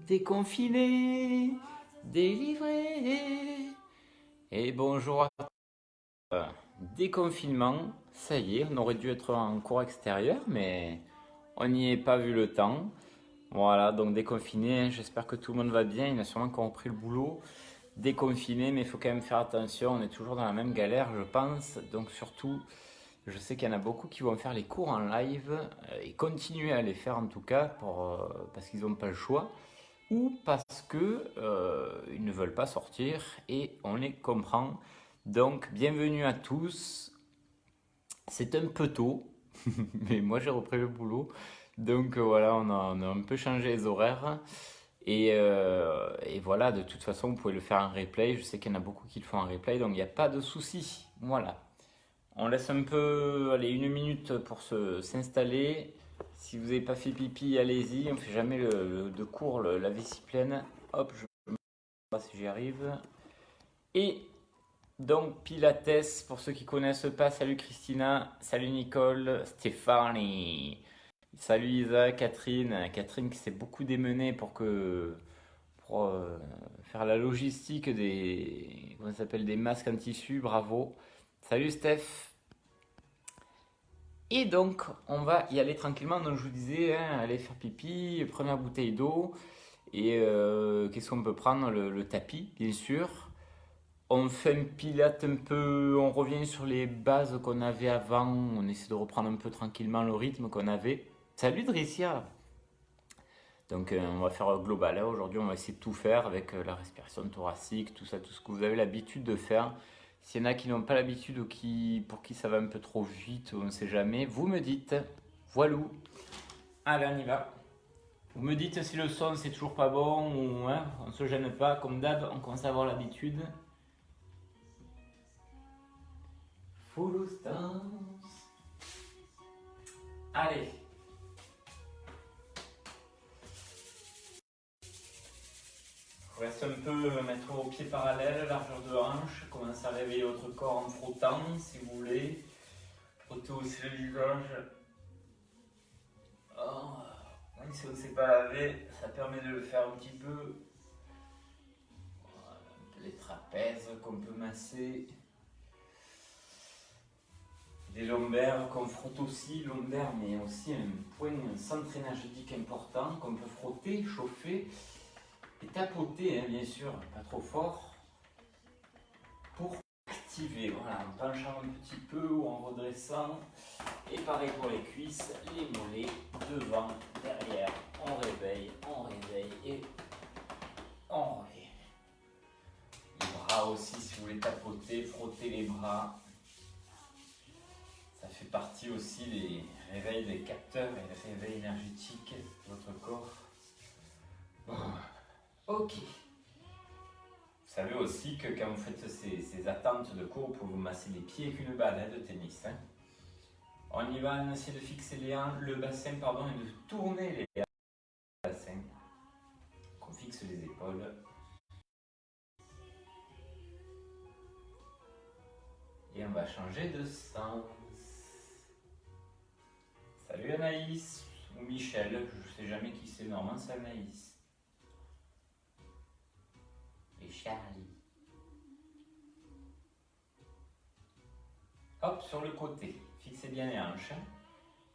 Déconfiné, délivré. Et bonjour à tous. Déconfinement, ça y est, on aurait dû être en cours extérieur, mais on n'y est pas vu le temps. Voilà, donc déconfiné, j'espère que tout le monde va bien. Il y en a sûrement qui ont repris le boulot. Déconfiné, mais il faut quand même faire attention, on est toujours dans la même galère, je pense. Donc surtout, je sais qu'il y en a beaucoup qui vont faire les cours en live et continuer à les faire en tout cas parce qu'ils n'ont pas le choix ou parce que ils ne veulent pas sortir et on les comprend. Donc bienvenue à tous. C'est un peu tôt, mais moi j'ai repris le boulot. Donc voilà, on a un peu changé les horaires. Et voilà, de toute façon, vous pouvez le faire en replay. Je sais qu'il y en a beaucoup qui le font en replay, donc il n'y a pas de souci. Voilà. On laisse un peu, allez, une minute pour s'installer. Si vous n'avez pas fait pipi, allez-y. On ne fait jamais de cours la vessie pleine. Hop, je ne sais pas si j'y arrive. Et donc, Pilates, pour ceux qui ne connaissent pas, salut Christina, salut Nicole, Stéphanie, salut Isa, Catherine. Catherine qui s'est beaucoup démenée pour faire la logistique comment ça s'appelle, des masques en tissu, bravo. Salut Steph. Et donc, on va y aller tranquillement. Donc, je vous disais, hein, aller faire pipi, première bouteille d'eau. Et qu'est-ce qu'on peut prendre? Le tapis, bien sûr. On fait un pilate un peu, on revient sur les bases qu'on avait avant. On essaie de reprendre un peu tranquillement le rythme qu'on avait. Salut Dricia! Donc, on va faire global, hein. Aujourd'hui, on va essayer de tout faire avec la respiration thoracique, tout ça, tout ce que vous avez l'habitude de faire. S'il y en a qui n'ont pas l'habitude ou pour qui ça va un peu trop vite, on ne sait jamais, vous me dites. Voilou. Allez, on y va. Vous me dites si le son c'est toujours pas bon ou hein, on se gêne pas. Comme d'hab, on commence à avoir l'habitude. Full stance. Allez. Reste un peu, mettre vos pieds parallèles, largeur de hanche. Commencez à réveiller votre corps en frottant si vous voulez. Frottez aussi le visage. Oh. Même si on ne s'est pas lavé, ça permet de le faire un petit peu. Voilà, les trapèzes qu'on peut masser. Les lombaires qu'on frotte aussi, lombaires, mais aussi un point, un centre énergétique important qu'on peut frotter, chauffer et tapoter, hein, bien sûr, pas trop fort, pour activer. Voilà, en penchant un petit peu ou en redressant. Et pareil pour les cuisses, les mollets, devant, derrière, on réveille et on revient. Les bras aussi, si vous voulez tapoter, frotter les bras. Ça fait partie aussi des réveils des capteurs et des réveils énergétiques de votre corps. Bon. Ok. Vous savez aussi que quand vous faites ces attentes de cours, vous pouvez vous masser les pieds avec une balle de tennis. Hein. On y va, on essaie de fixer le bassin et de tourner les bassin, qu'on fixe les épaules. Et on va changer de sens. Salut Anaïs, ou Michel, je sais jamais qui c'est, normalement c'est Anaïs. Et Charlie. Hop, sur le côté, fixez bien les hanches.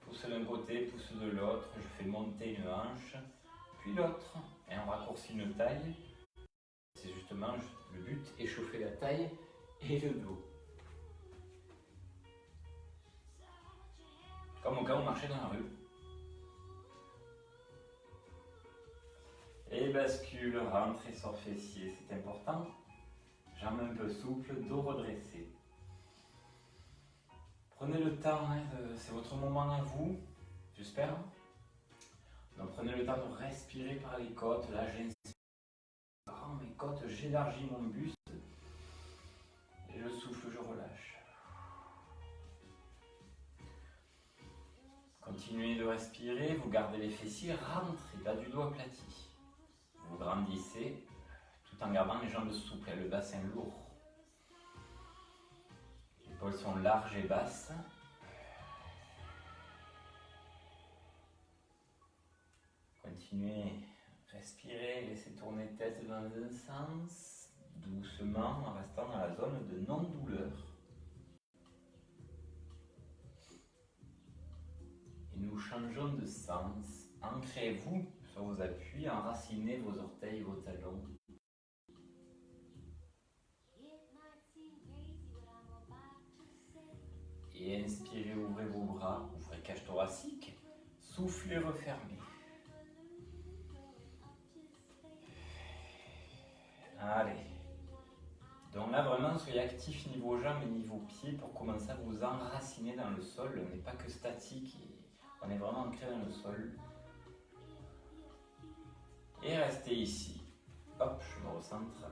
Pousse d'un côté, pousse de l'autre, je fais monter une hanche, puis l'autre. Et on raccourcit une taille. C'est justement le but, échauffer la taille et le dos. Comme au cas où on marchait dans la rue. Et bascule, rentre et sort fessier, c'est important. Jambes un peu souples, dos redressé. Prenez le temps, hein, c'est votre moment à vous, j'espère. Donc prenez le temps de respirer par les côtes. Là j'inspire par mes côtes, j'élargis mon buste. Et je souffle, je relâche. Continuez de respirer, vous gardez les fessiers, rentrez, bas du dos aplati. Vous grandissez tout en gardant les jambes souples et le bassin lourd. Les épaules sont larges et basses. Continuez, respirez, laissez tourner tête dans un sens, doucement en restant dans la zone de non-douleur. Et nous changeons de sens. Ancrez-vous sur vos appuis, enracinez vos orteils, vos talons. Et inspirez, ouvrez vos bras, ouvrez cage thoracique, soufflez, refermez. Allez. Donc là vraiment soyez actifs niveau jambes et niveau pieds pour commencer à vous enraciner dans le sol. On n'est pas que statique, on est vraiment ancré dans le sol. Et restez ici. Hop, je me recentre.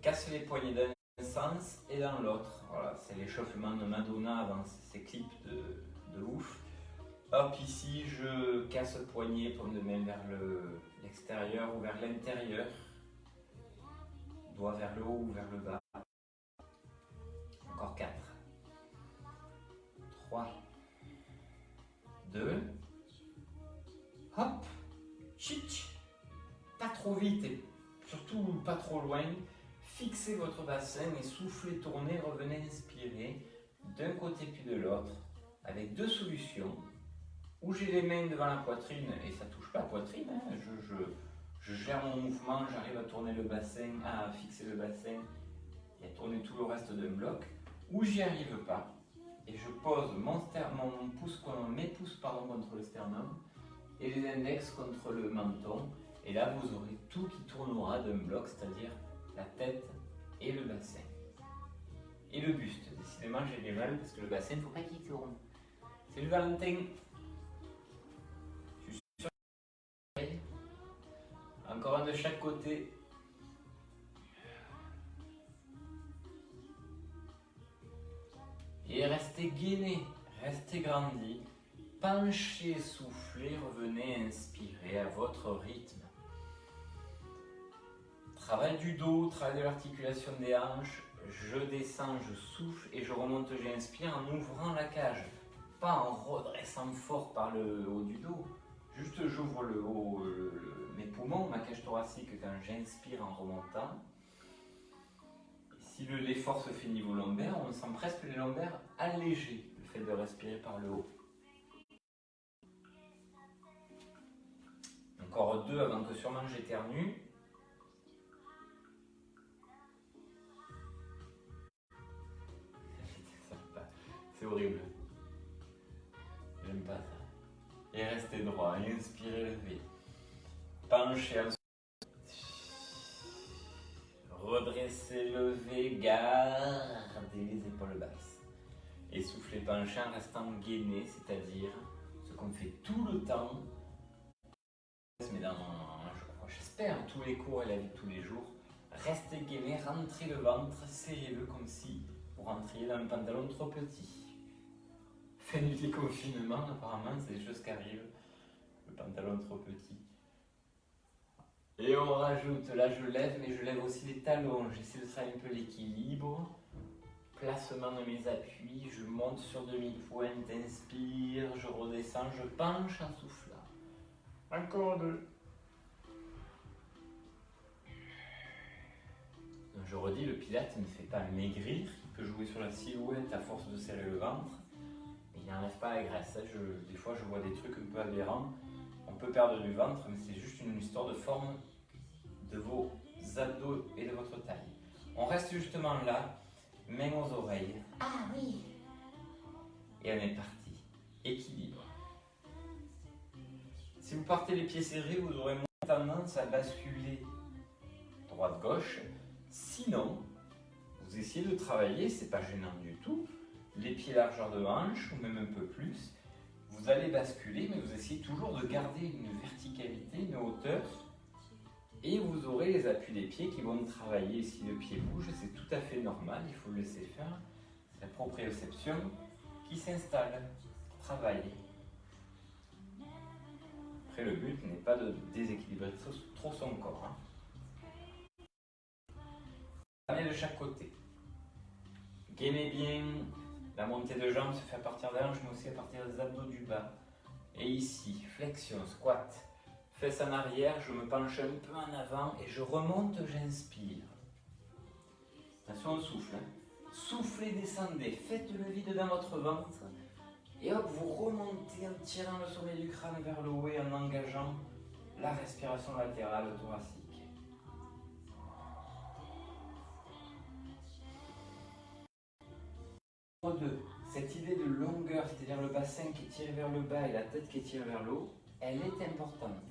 Casse les poignets d'un sens et dans l'autre. Voilà, c'est l'échauffement de Madonna avant ces clips de ouf. Hop, ici je casse le poignet, paume de main vers l'extérieur ou vers l'intérieur. Doigt vers le haut ou vers le bas. Encore 4. 3. 2. Hop. Chic. Pas trop vite et surtout pas trop loin. Fixez votre bassin et soufflez, tournez, revenez inspirer d'un côté puis de l'autre avec 2 solutions. Où j'ai les mains devant la poitrine et ça touche pas la poitrine, hein. Je gère mon mouvement, j'arrive à tourner le bassin, à fixer le bassin et à tourner tout le reste d'un bloc. Ou j'y arrive pas et je pose mes pouces contre le sternum et les index contre le menton. Et là vous aurez tout qui tournera d'un bloc, c'est-à-dire la tête et le bassin. Et le buste. Décidément j'ai des mal parce que le bassin il ne faut pas qu'il tourne. C'est le Valentin. Encore un de chaque côté. Et restez gainé, restez grandi. Penchez, soufflez, revenez inspirer à votre rythme. Travail du dos, travail de l'articulation des hanches. Je descends, je souffle et je remonte, j'inspire en ouvrant la cage. Pas en redressant fort par le haut du dos. Juste j'ouvre le haut, mes poumons, ma cage thoracique quand j'inspire en remontant. Et si l'effort se fait niveau lombaire, on sent presque les lombaires allégés, le fait de respirer par le haut. Encore 2 avant que sûrement j'éternue. C'est horrible. J'aime pas ça. Et restez droit, inspirez, levez. Penchez, redressez, levez, gardez les épaules basses. Et soufflez, penchez en restant gainé, c'est-à-dire ce qu'on fait tout le temps, mais j'espère, tous les cours et la vie de tous les jours. Restez gainé, rentrez le ventre, serrez-le comme si vous rentriez dans un pantalon trop petit. Fin du déconfinement, apparemment, c'est des choses qui arrivent. Le pantalon trop petit. Et on rajoute, là je lève, mais je lève aussi les talons. J'essaie de travailler un peu l'équilibre. Placement de mes appuis, je monte sur demi-pointe, inspire, je redescends, je penche en soufflant. Encore deux. Donc je redis, le pilate ne fait pas maigrir, il peut jouer sur la silhouette à force de serrer le ventre, mais il n'enlève pas la graisse. Des fois je vois des trucs un peu aberrants, on peut perdre du ventre, mais c'est juste une histoire de forme de vos abdos et de votre taille. On reste justement là, mains aux oreilles. Ah oui. Et on est parti. Équilibre. Si vous partez les pieds serrés, vous aurez moins tendance à basculer droite-gauche. Sinon, vous essayez de travailler, c'est pas gênant du tout, les pieds largeur de hanche ou même un peu plus. Vous allez basculer, mais vous essayez toujours de garder une verticalité, une hauteur. Et vous aurez les appuis des pieds qui vont travailler. Si le pied bouge, c'est tout à fait normal, il faut le laisser faire. C'est la proprioception qui s'installe, travaille. Après, le but n'est pas de déséquilibrer trop son corps. Allez de chaque côté. Gainez bien. La montée de jambes se fait à partir des hanches, mais aussi à partir des abdos du bas. Et ici, flexion, squat. Fesses en arrière, je me penche un peu en avant et je remonte, j'inspire. Attention au souffle. Soufflez, descendez, faites le vide dans votre ventre. Et hop, vous remontez en tirant le sommet du crâne vers le haut et en engageant la respiration latérale thoracique. Numéro 2, cette idée de longueur, c'est-à-dire le bassin qui est tiré vers le bas et la tête qui est tirée vers le haut, elle est importante.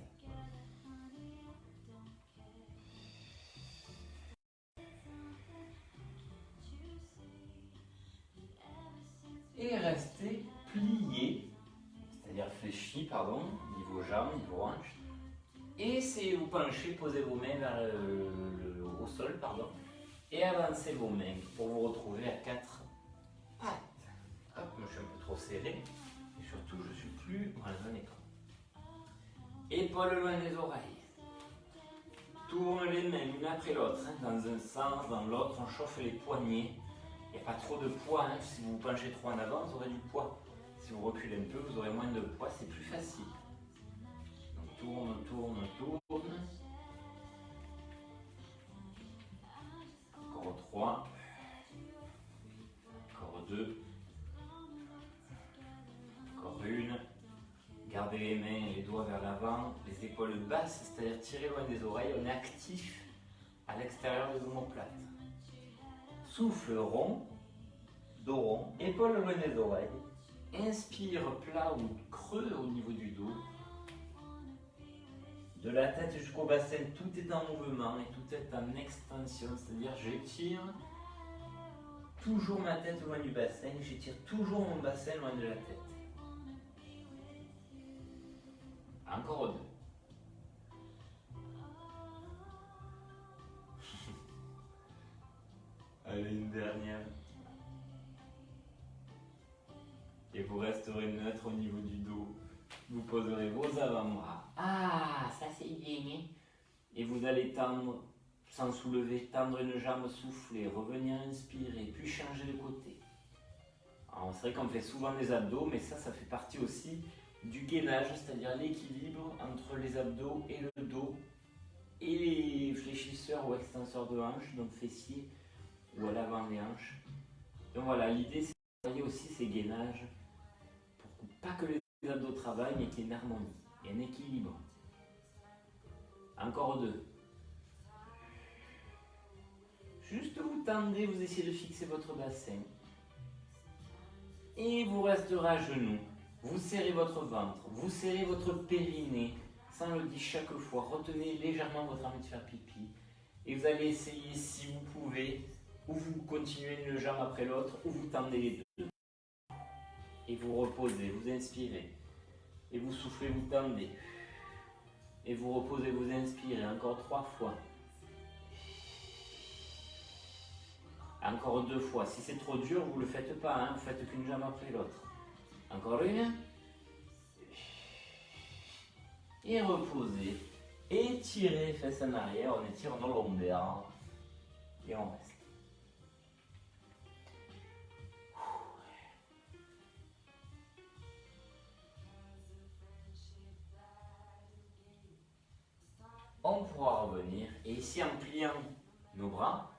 Et restez plié, c'est-à-dire fléchi, pardon, niveau jambes, niveau hanches. Et essayez de vous pencher, posez vos mains au sol, pardon, et avancez vos mains pour vous retrouver à 4 pattes. Hop, je suis un peu trop serré, et surtout je suis plus dans un écran. Épaules loin des oreilles. Tourne les mains l'une après l'autre, dans un sens, dans l'autre, on chauffe les poignets. Il n'y a pas trop de poids, si vous vous penchez trop en avant, vous aurez du poids. Si vous reculez un peu, vous aurez moins de poids, c'est plus facile. Donc tourne, tourne, tourne. Encore 3. Encore 2. Encore 1. Gardez les mains et les doigts vers l'avant, les épaules basses, c'est-à-dire tirez loin des oreilles, on est actif à l'extérieur des omoplates. Souffle rond, dos rond, épaules loin des oreilles. Inspire plat ou creux au niveau du dos. De la tête jusqu'au bassin, tout est en mouvement et tout est en extension, c'est-à-dire j'étire toujours ma tête loin du bassin, j'étire toujours mon bassin loin de la tête. Encore 2. Allez, une dernière. Et vous resterez neutre au niveau du dos. Vous poserez vos avant-bras. Ah, ça c'est bien. Et vous allez tendre, sans soulever, tendre une jambe, souffler, revenir inspirer, puis changer de côté. Alors, c'est vrai qu'on fait souvent des abdos, mais ça fait partie aussi du gainage, c'est-à-dire l'équilibre entre les abdos et le dos, et les fléchisseurs ou extenseurs de hanches, donc fessiers ou à l'avant des hanches. Donc voilà, l'idée c'est de travailler aussi ces gainages pour pas que les abdos travaillent, mais qu'il y ait une harmonie et un équilibre. Encore 2. Juste vous tendez, vous essayez de fixer votre bassin. Et vous resterez à genoux. Vous serrez votre ventre, vous serrez votre périnée, ça on le dit chaque fois, retenez légèrement votre envie de faire pipi. Et vous allez essayer, si vous pouvez, ou vous continuez une jambe après l'autre, ou vous tendez les deux. Et vous reposez, vous inspirez. Et vous soufflez, vous tendez. Et vous reposez, vous inspirez, encore 3 fois. Encore 2 fois. Si c'est trop dur, vous ne le faites pas, vous faites qu'une jambe après l'autre. Encore une. Et reposez. Étirer, fesses en arrière, on étire nos lombaires. Et on reste. On pourra revenir. Et ici, en pliant nos bras,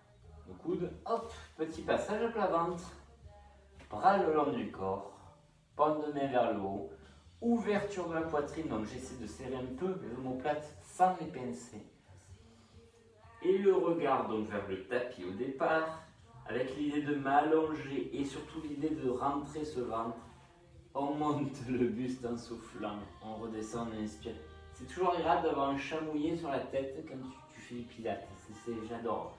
nos coudes, hop, petit passage à plat ventre. Bras le long du corps. Paume de main vers le haut. Ouverture de la poitrine, donc j'essaie de serrer un peu les omoplates sans les pincer. Et le regard donc vers le tapis au départ, avec l'idée de m'allonger et surtout l'idée de rentrer ce ventre. On monte le buste en soufflant, on redescend, on inspire. C'est toujours agréable d'avoir un chat mouillé sur la tête quand tu fais du pilates, j'adore.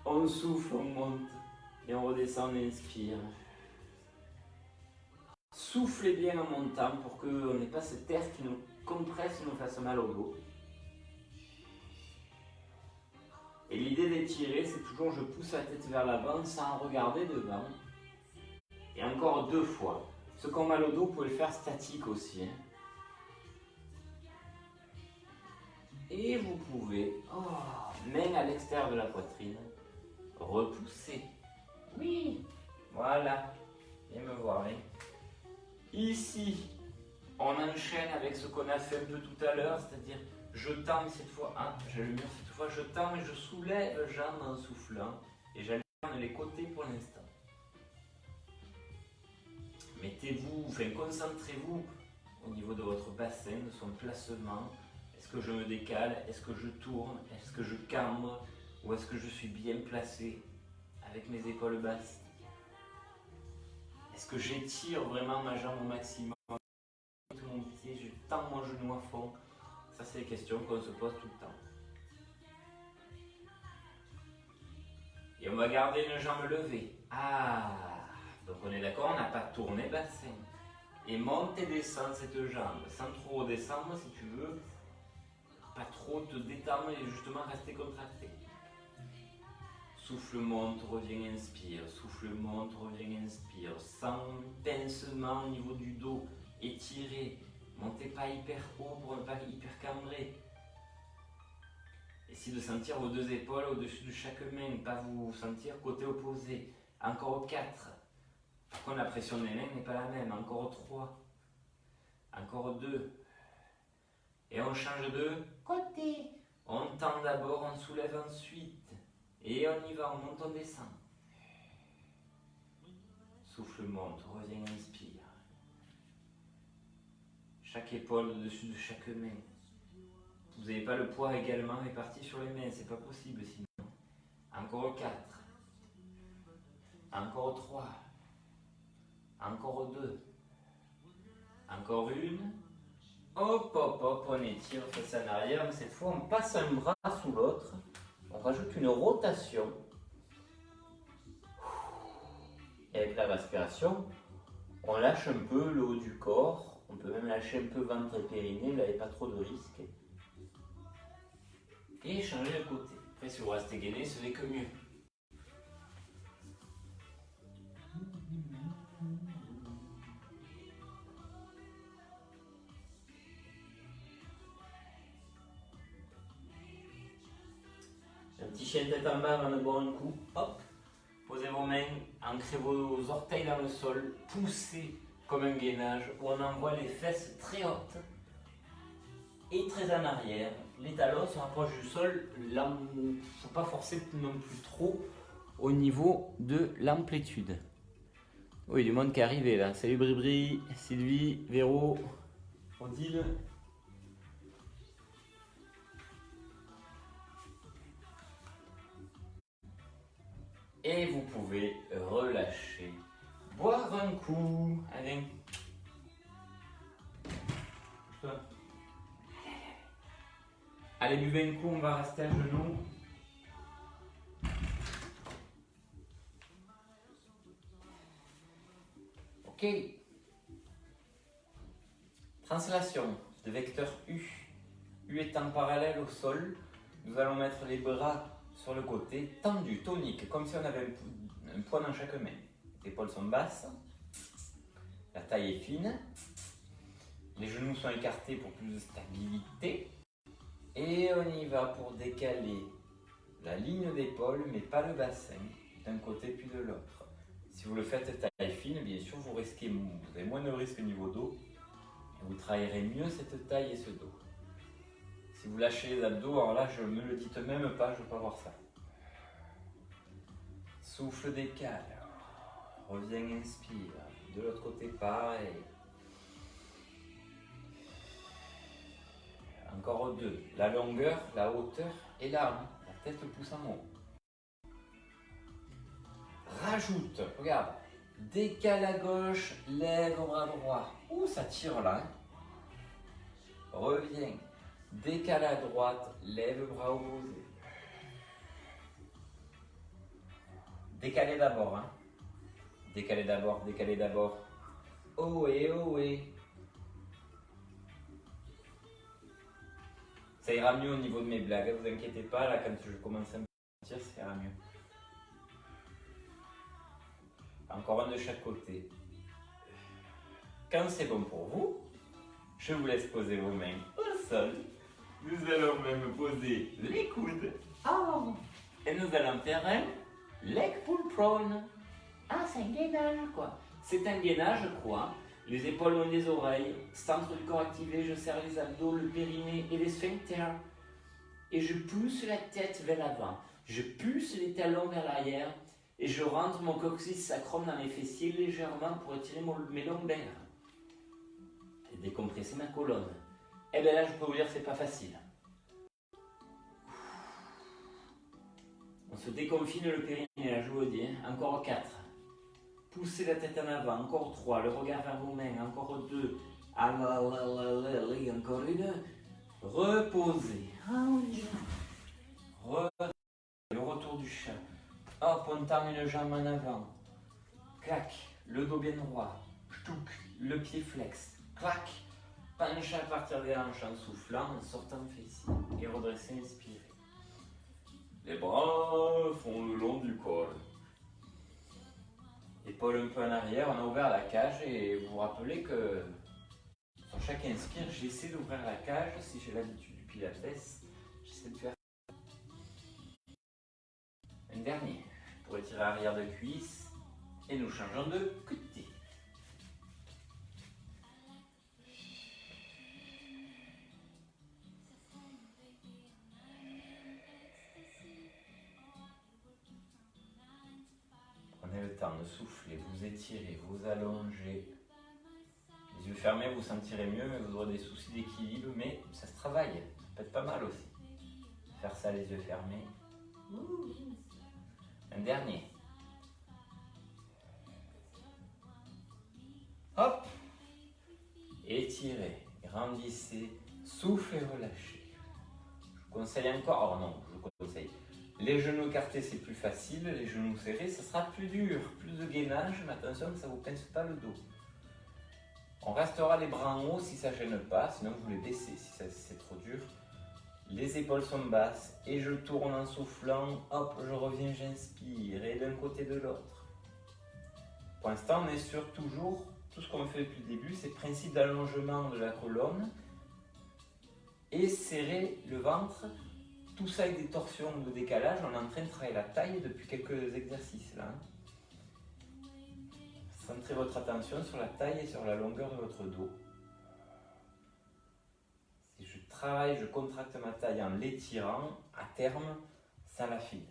On souffle, on monte et on redescend, on inspire. Soufflez bien en montant pour qu'on n'ait pas cet air qui nous compresse et nous fasse mal au dos. Et l'idée d'étirer, c'est toujours je pousse la tête vers l'avant sans regarder devant. Et encore 2 fois. Ceux qui ont mal au dos, vous pouvez le faire statique aussi. Et vous pouvez, main à l'extérieur de la poitrine, repousser. Oui, voilà. Viens me voir. Hein. Ici, on enchaîne avec ce qu'on a fait un peu tout à l'heure, c'est-à-dire je tends cette fois, j'ai le mur cette fois, je tends et je soulève jambes en soufflant et j'alterne les côtés pour l'instant. Mettez-vous, concentrez-vous au niveau de votre bassin, de son placement. Est-ce que je me décale? Est-ce que je tourne? Est-ce que je cambre? Ou est-ce que je suis bien placé avec mes épaules basses? Est-ce que j'étire vraiment ma jambe au maximum? Tout mon pied, je tends mon genou à fond. Ça, c'est les questions qu'on se pose tout le temps. Et on va garder une jambe levée. Donc on est d'accord, on n'a pas tourné bassin. Et monte et descend cette jambe, sans trop redescendre si tu veux. Pas trop te détendre et justement rester contracté. Souffle, monte, reviens, inspire. Souffle, monte, reviens, inspire. Sans pincement au niveau du dos. Étirez. Montez pas hyper haut pour ne pas hyper cambrer. Essayez de sentir vos 2 épaules au-dessus de chaque main. Pas vous sentir côté opposé. Encore 4. Par contre, la pression des mains n'est pas la même. Encore 3. Encore 2. Et on change de côté. On tend d'abord, on soulève ensuite. Et on y va, on monte, on descend. Souffle, monte, reviens, inspire. Chaque épaule au-dessus de chaque main. Vous n'avez pas le poids également réparti sur les mains, c'est pas possible sinon. Encore 4. Encore 3. Encore 2. Encore 1. Hop, hop, hop, on étire, face en arrière. Mais cette fois, on passe un bras sous l'autre. On rajoute une rotation. Et avec la respiration, on lâche un peu le haut du corps. On peut même lâcher un peu ventre et périnée, vous n'avez pas trop de risques. Et changer de côté. Après, si vous restez gainé, ce n'est que mieux. Un petit chien tête en bas avant de boire un coup. Hop. Posez vos mains, ancrez vos orteils dans le sol, poussez comme un gainage où on envoie les fesses très hautes et très en arrière. Les talons se rapprochent du sol, il ne faut pas forcer non plus trop au niveau de l'amplitude. Oui, du monde qui est arrivé là. Salut Bribri, Sylvie, Véro, Odile. Et vous pouvez relâcher. Boire un coup. Allez. Allez, buvez un coup, on va rester à genoux. Ok. Translation de vecteur U. U étant parallèle au sol, nous allons mettre les bras sur le côté, tendus, toniques, comme si on avait un poids dans chaque main. Les épaules sont basses, la taille est fine, les genoux sont écartés pour plus de stabilité. Et on y va pour décaler la ligne d'épaule, mais pas le bassin, d'un côté puis de l'autre. Si vous le faites taille fine, bien sûr, vous avez moins de risque au niveau dos. Et vous travaillerez mieux cette taille et ce dos. Si vous lâchez les abdos, alors là, je ne me le dites même pas, je ne veux pas voir ça. Souffle, décale. Reviens, inspire. De l'autre côté, pareil. Encore deux. La longueur, la hauteur et là, la tête pousse en haut. Rajoute, regarde. Décale à gauche, lève au bras droit. Ouh, ça tire là. Reviens. Décale à droite, lève le bras opposé. Décalez d'abord, hein. Décalez d'abord, décalez d'abord. Ohé, ohé. Ça ira mieux au niveau de mes blagues, vous inquiétez pas, là quand je commence à me sentir, ça ira mieux. Encore un de chaque côté. Quand c'est bon pour vous, je vous laisse poser vos mains au sol. Nous allons même poser les coudes. Oh. Et nous allons faire un leg pull prone. Ah, c'est un gainage quoi. C'est un gainage quoi. Les épaules loin des oreilles, centre du corps activé, je serre les abdos, le périnée et les sphincters. Et je pousse la tête vers l'avant. Je pousse les talons vers l'arrière. Et je rentre mon coccyx sacrum dans mes fessiers légèrement pour étirer mes lombaires. Et décompresser ma colonne. Et bien là, je peux vous dire que c'est pas facile. On se déconfine le périnée, là, je vous le dis. Hein. Encore 4. Poussez la tête en avant. Encore 3. Le regard vers vos mains. Encore 2. Encore une. Reposez. Le retour du chat. Hop, on tend une jambe en avant. Clac. Le dos bien droit. Ch'touk. Le pied flex. Clac. Penche à partir des hanches en soufflant, en sortant fessier. Et redresser, inspirez. Les bras font le long du corps. Épaules un peu en arrière, on a ouvert la cage et vous vous rappelez que sur chaque inspire, j'essaie d'ouvrir la cage. Si j'ai l'habitude du pilates, j'essaie de faire un dernier pour étirer arrière de cuisse et nous changeons de côté. Prenez le temps de souffler, vous étirez, vous allongez. Les yeux fermés, vous sentirez mieux, mais vous aurez des soucis d'équilibre, mais ça se travaille. Ça peut être pas mal aussi. Faire ça les yeux fermés. Un dernier. Hop. Étirez, grandissez, soufflez et relâchez. Je vous conseille encore, oh non, je vous conseille. Les genoux écartés, c'est plus facile. Les genoux serrés, ça sera plus dur. Plus de gainage, mais attention que ça ne vous pince pas le dos. On restera les bras en haut si ça ne gêne pas, sinon vous les baissez si c'est trop dur. Les épaules sont basses et je tourne en soufflant. Hop, je reviens, j'inspire et d'un côté de l'autre. Pour l'instant, on est sur toujours, tout ce qu'on fait depuis le début, c'est principe d'allongement de la colonne et serrer le ventre. Tout ça avec des torsions ou de décalage, on est en train de travailler la taille depuis quelques exercices là. Centrez votre attention sur la taille et sur la longueur de votre dos. Si je travaille, je contracte ma taille en l'étirant, à terme, ça l'affine.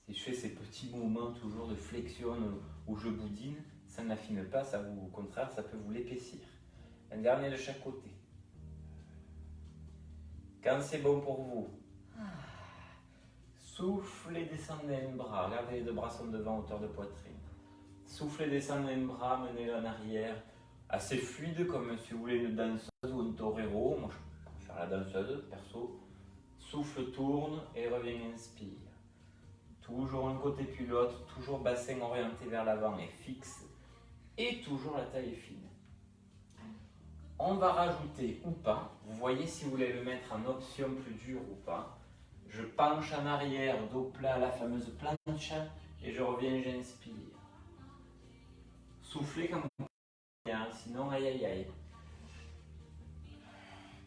Si je fais ces petits mouvements toujours de flexion où je boudine, ça n'affine pas, ça vous, au contraire, ça peut vous l'épaissir. Un dernier de chaque côté. Quand c'est bon pour vous, soufflez, descendez un bras. Regardez, les deux bras sont devant, hauteur de poitrine. Soufflez, descendez un bras, menez-le en arrière. Assez fluide, comme si vous voulez une danseuse ou un torero. Moi, je vais faire la danseuse, perso. Souffle, tourne et reviens, inspire. Toujours un côté puis l'autre, toujours bassin orienté vers l'avant et fixe. Et toujours la taille fine. On va rajouter ou pas, vous voyez si vous voulez le mettre en option plus dure ou pas. Je penche en arrière, dos plat, la fameuse plancha, et je reviens, j'inspire. Soufflez comme vous pouvez, sinon aïe aïe aïe.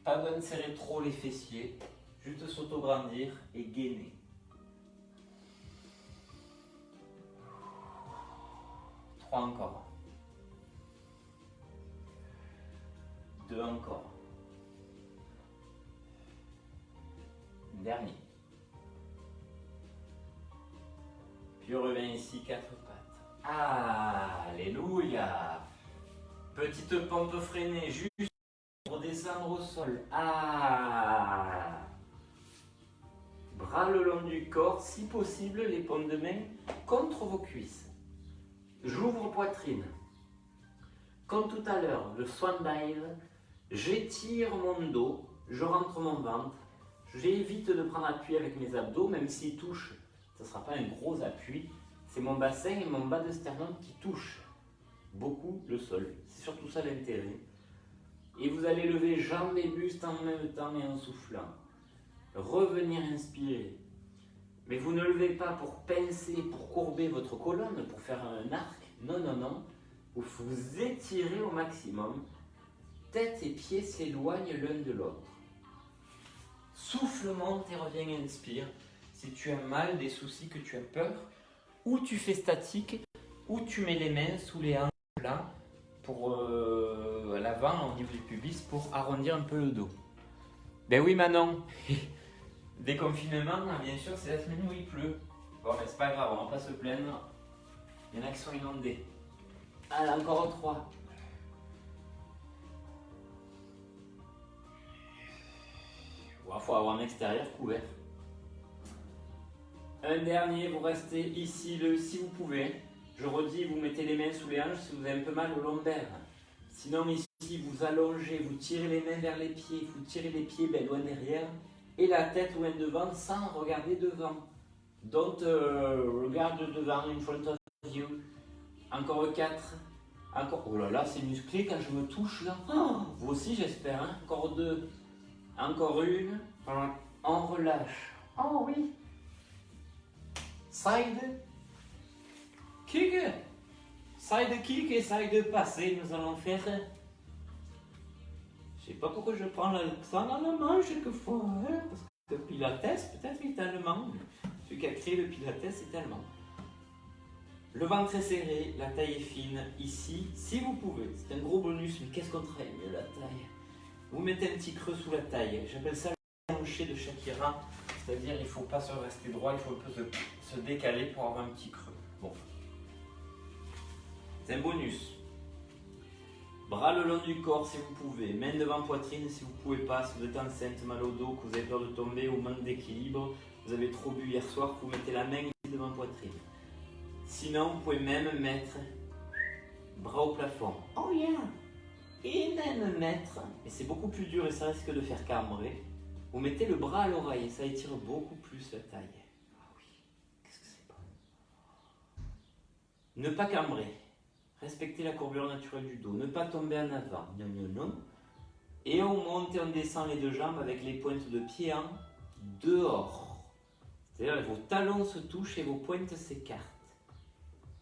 Pas besoin de serrer trop les fessiers, juste s'auto-grandir et gainer. 3 encore. 2 encore. Dernier. Puis on revient ici, 4 pattes. Alléluia. Petite pompe freinée, juste pour descendre au sol. Bras le long du corps, si possible, les paumes de main contre vos cuisses. J'ouvre poitrine. Comme tout à l'heure, le swan dive, j'étire mon dos, je rentre mon ventre, j'évite de prendre appui avec mes abdos, même s'ils touchent, ce ne sera pas un gros appui. C'est mon bassin et mon bas de sternum qui touchent beaucoup le sol. C'est surtout ça l'intérêt. Et vous allez lever jambes et buste en même temps et en soufflant. Revenir inspirer. Mais vous ne levez pas pour pincer, pour courber votre colonne, pour faire un arc. Non, non, non. Vous vous étirez au maximum. Tête et pieds s'éloignent l'un de l'autre. Souffle, monte et reviens, inspire. Si tu as mal, des soucis, que tu as peur, ou tu fais statique, ou tu mets les mains sous les hanches là, pour l'avant, au niveau du pubis, pour arrondir un peu le dos. Ben oui, Manon. Déconfinement, bien sûr, c'est la semaine où il pleut. Bon, mais c'est pas grave, on va pas se plaindre. Il y en a qui sont inondés. Allez, encore 3. Il faut avoir un extérieur couvert. Un dernier, vous restez ici, si vous pouvez. Je redis, vous mettez les mains sous les hanches si vous avez un peu mal au lombaire. Sinon, ici, vous allongez, vous tirez les mains vers les pieds, vous tirez les pieds loin derrière et la tête loin devant sans regarder devant. Don't regard devant, in front of you. Encore 4. Encore. Oh là là, c'est musclé quand je me touche là. Oh, vous aussi, j'espère. Hein. Encore 2. Encore 1. On relâche. Oh oui. Side kick. Side kick et side passé. Nous allons faire. Je sais pas pourquoi je prends l'accent allemand quelquefois. Hein, parce que Pilates, peut-être, il est allemand. Celui qui a créé le Pilates est allemand. Le ventre est serré, la taille est fine. Ici, si vous pouvez, c'est un gros bonus, mais qu'est-ce qu'on travaille mieux la taille. Vous mettez un petit creux sous la taille. J'appelle ça le hanché de Shakira. C'est-à-dire, il ne faut pas se rester droit, il faut un peu se décaler pour avoir un petit creux. Bon. C'est un bonus. Bras le long du corps si vous pouvez. Main devant poitrine si vous ne pouvez pas. Si vous êtes enceinte, mal au dos, que vous avez peur de tomber ou manque d'équilibre, vous avez trop bu hier soir, vous mettez la main devant poitrine. Sinon, vous pouvez même mettre bras au plafond. Oh yeah! Et même mettre, et c'est beaucoup plus dur et ça risque de faire cambrer, vous mettez le bras à l'oreille et ça étire beaucoup plus la taille. Ah oui, qu'est-ce que c'est bon. Ne pas cambrer. Respecter la courbure naturelle du dos. Ne pas tomber en avant. Non, non, non. Et on monte et on descend les 2 jambes avec les pointes de pied en dehors. C'est-à-dire que vos talons se touchent et vos pointes s'écartent.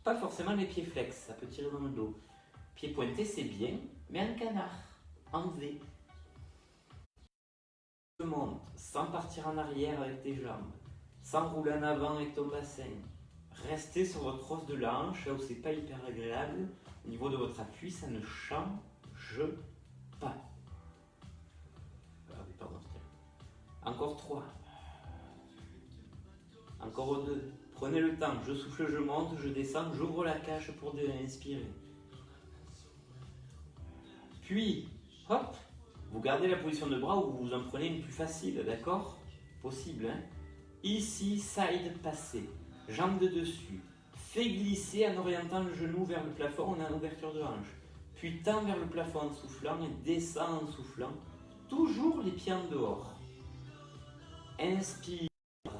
Pas forcément les pieds flex, ça peut tirer dans le dos. Pieds pointés, c'est bien, mais en canard, en V. Tu montes sans partir en arrière avec tes jambes, sans rouler en avant avec ton bassin. Restez sur votre os de la hanche, là où c'est pas hyper agréable. Au niveau de votre appui, ça ne change pas. Ah oui, pardon. Encore 3. Encore 2. Prenez le temps, je souffle, je monte, je descends, j'ouvre la cage pour inspirer. Puis, hop, vous gardez la position de bras ou vous en prenez une plus facile, d'accord? Possible, hein? Ici, side passé, jambe de dessus. Fais glisser en orientant le genou vers le plafond, on a une ouverture de hanche. Puis tend vers le plafond en soufflant et descend en soufflant. Toujours les pieds en dehors. Inspire.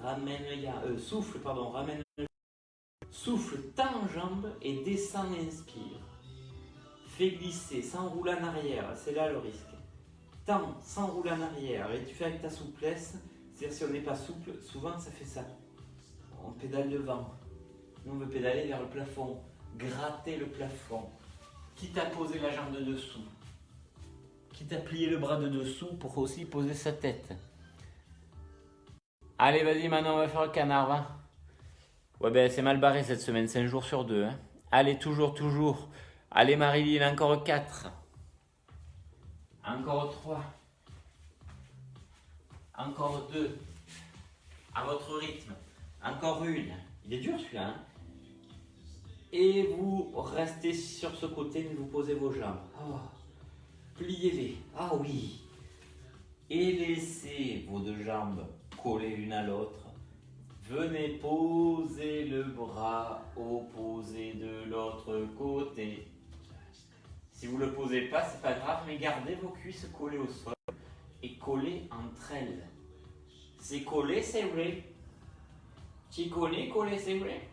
Ramène, souffle, pardon, ramène le souffle, tend en jambe et descend et inspire. Fais glisser sans rouler en arrière, c'est là le risque. Tend sans rouler en arrière et tu fais avec ta souplesse, c'est-à-dire si on n'est pas souple, souvent ça fait ça. On pédale devant, nous on veut pédaler vers le plafond, gratter le plafond, quitte à poser la jambe de dessous, quitte à plier le bras de dessous pour aussi poser sa tête. Allez, vas-y, maintenant on va faire le canard, va. Ouais, ben c'est mal barré cette semaine, c'est un jour sur deux. Hein. Allez, toujours, toujours. Allez, Marilyn, encore 4. Encore 3. Encore 2. À votre rythme. Encore une. Il est dur celui-là. Hein. Et vous restez sur ce côté, mais vous posez vos jambes. Oh. Pliez-les. Ah oui. Et laissez vos deux jambes coller l'une à l'autre. Venez poser le bras opposé de l'autre côté. Si vous ne le posez pas, c'est pas grave, mais gardez vos cuisses collées au sol et collées entre elles. C'est collé, c'est vrai. Tu connais collé, c'est vrai.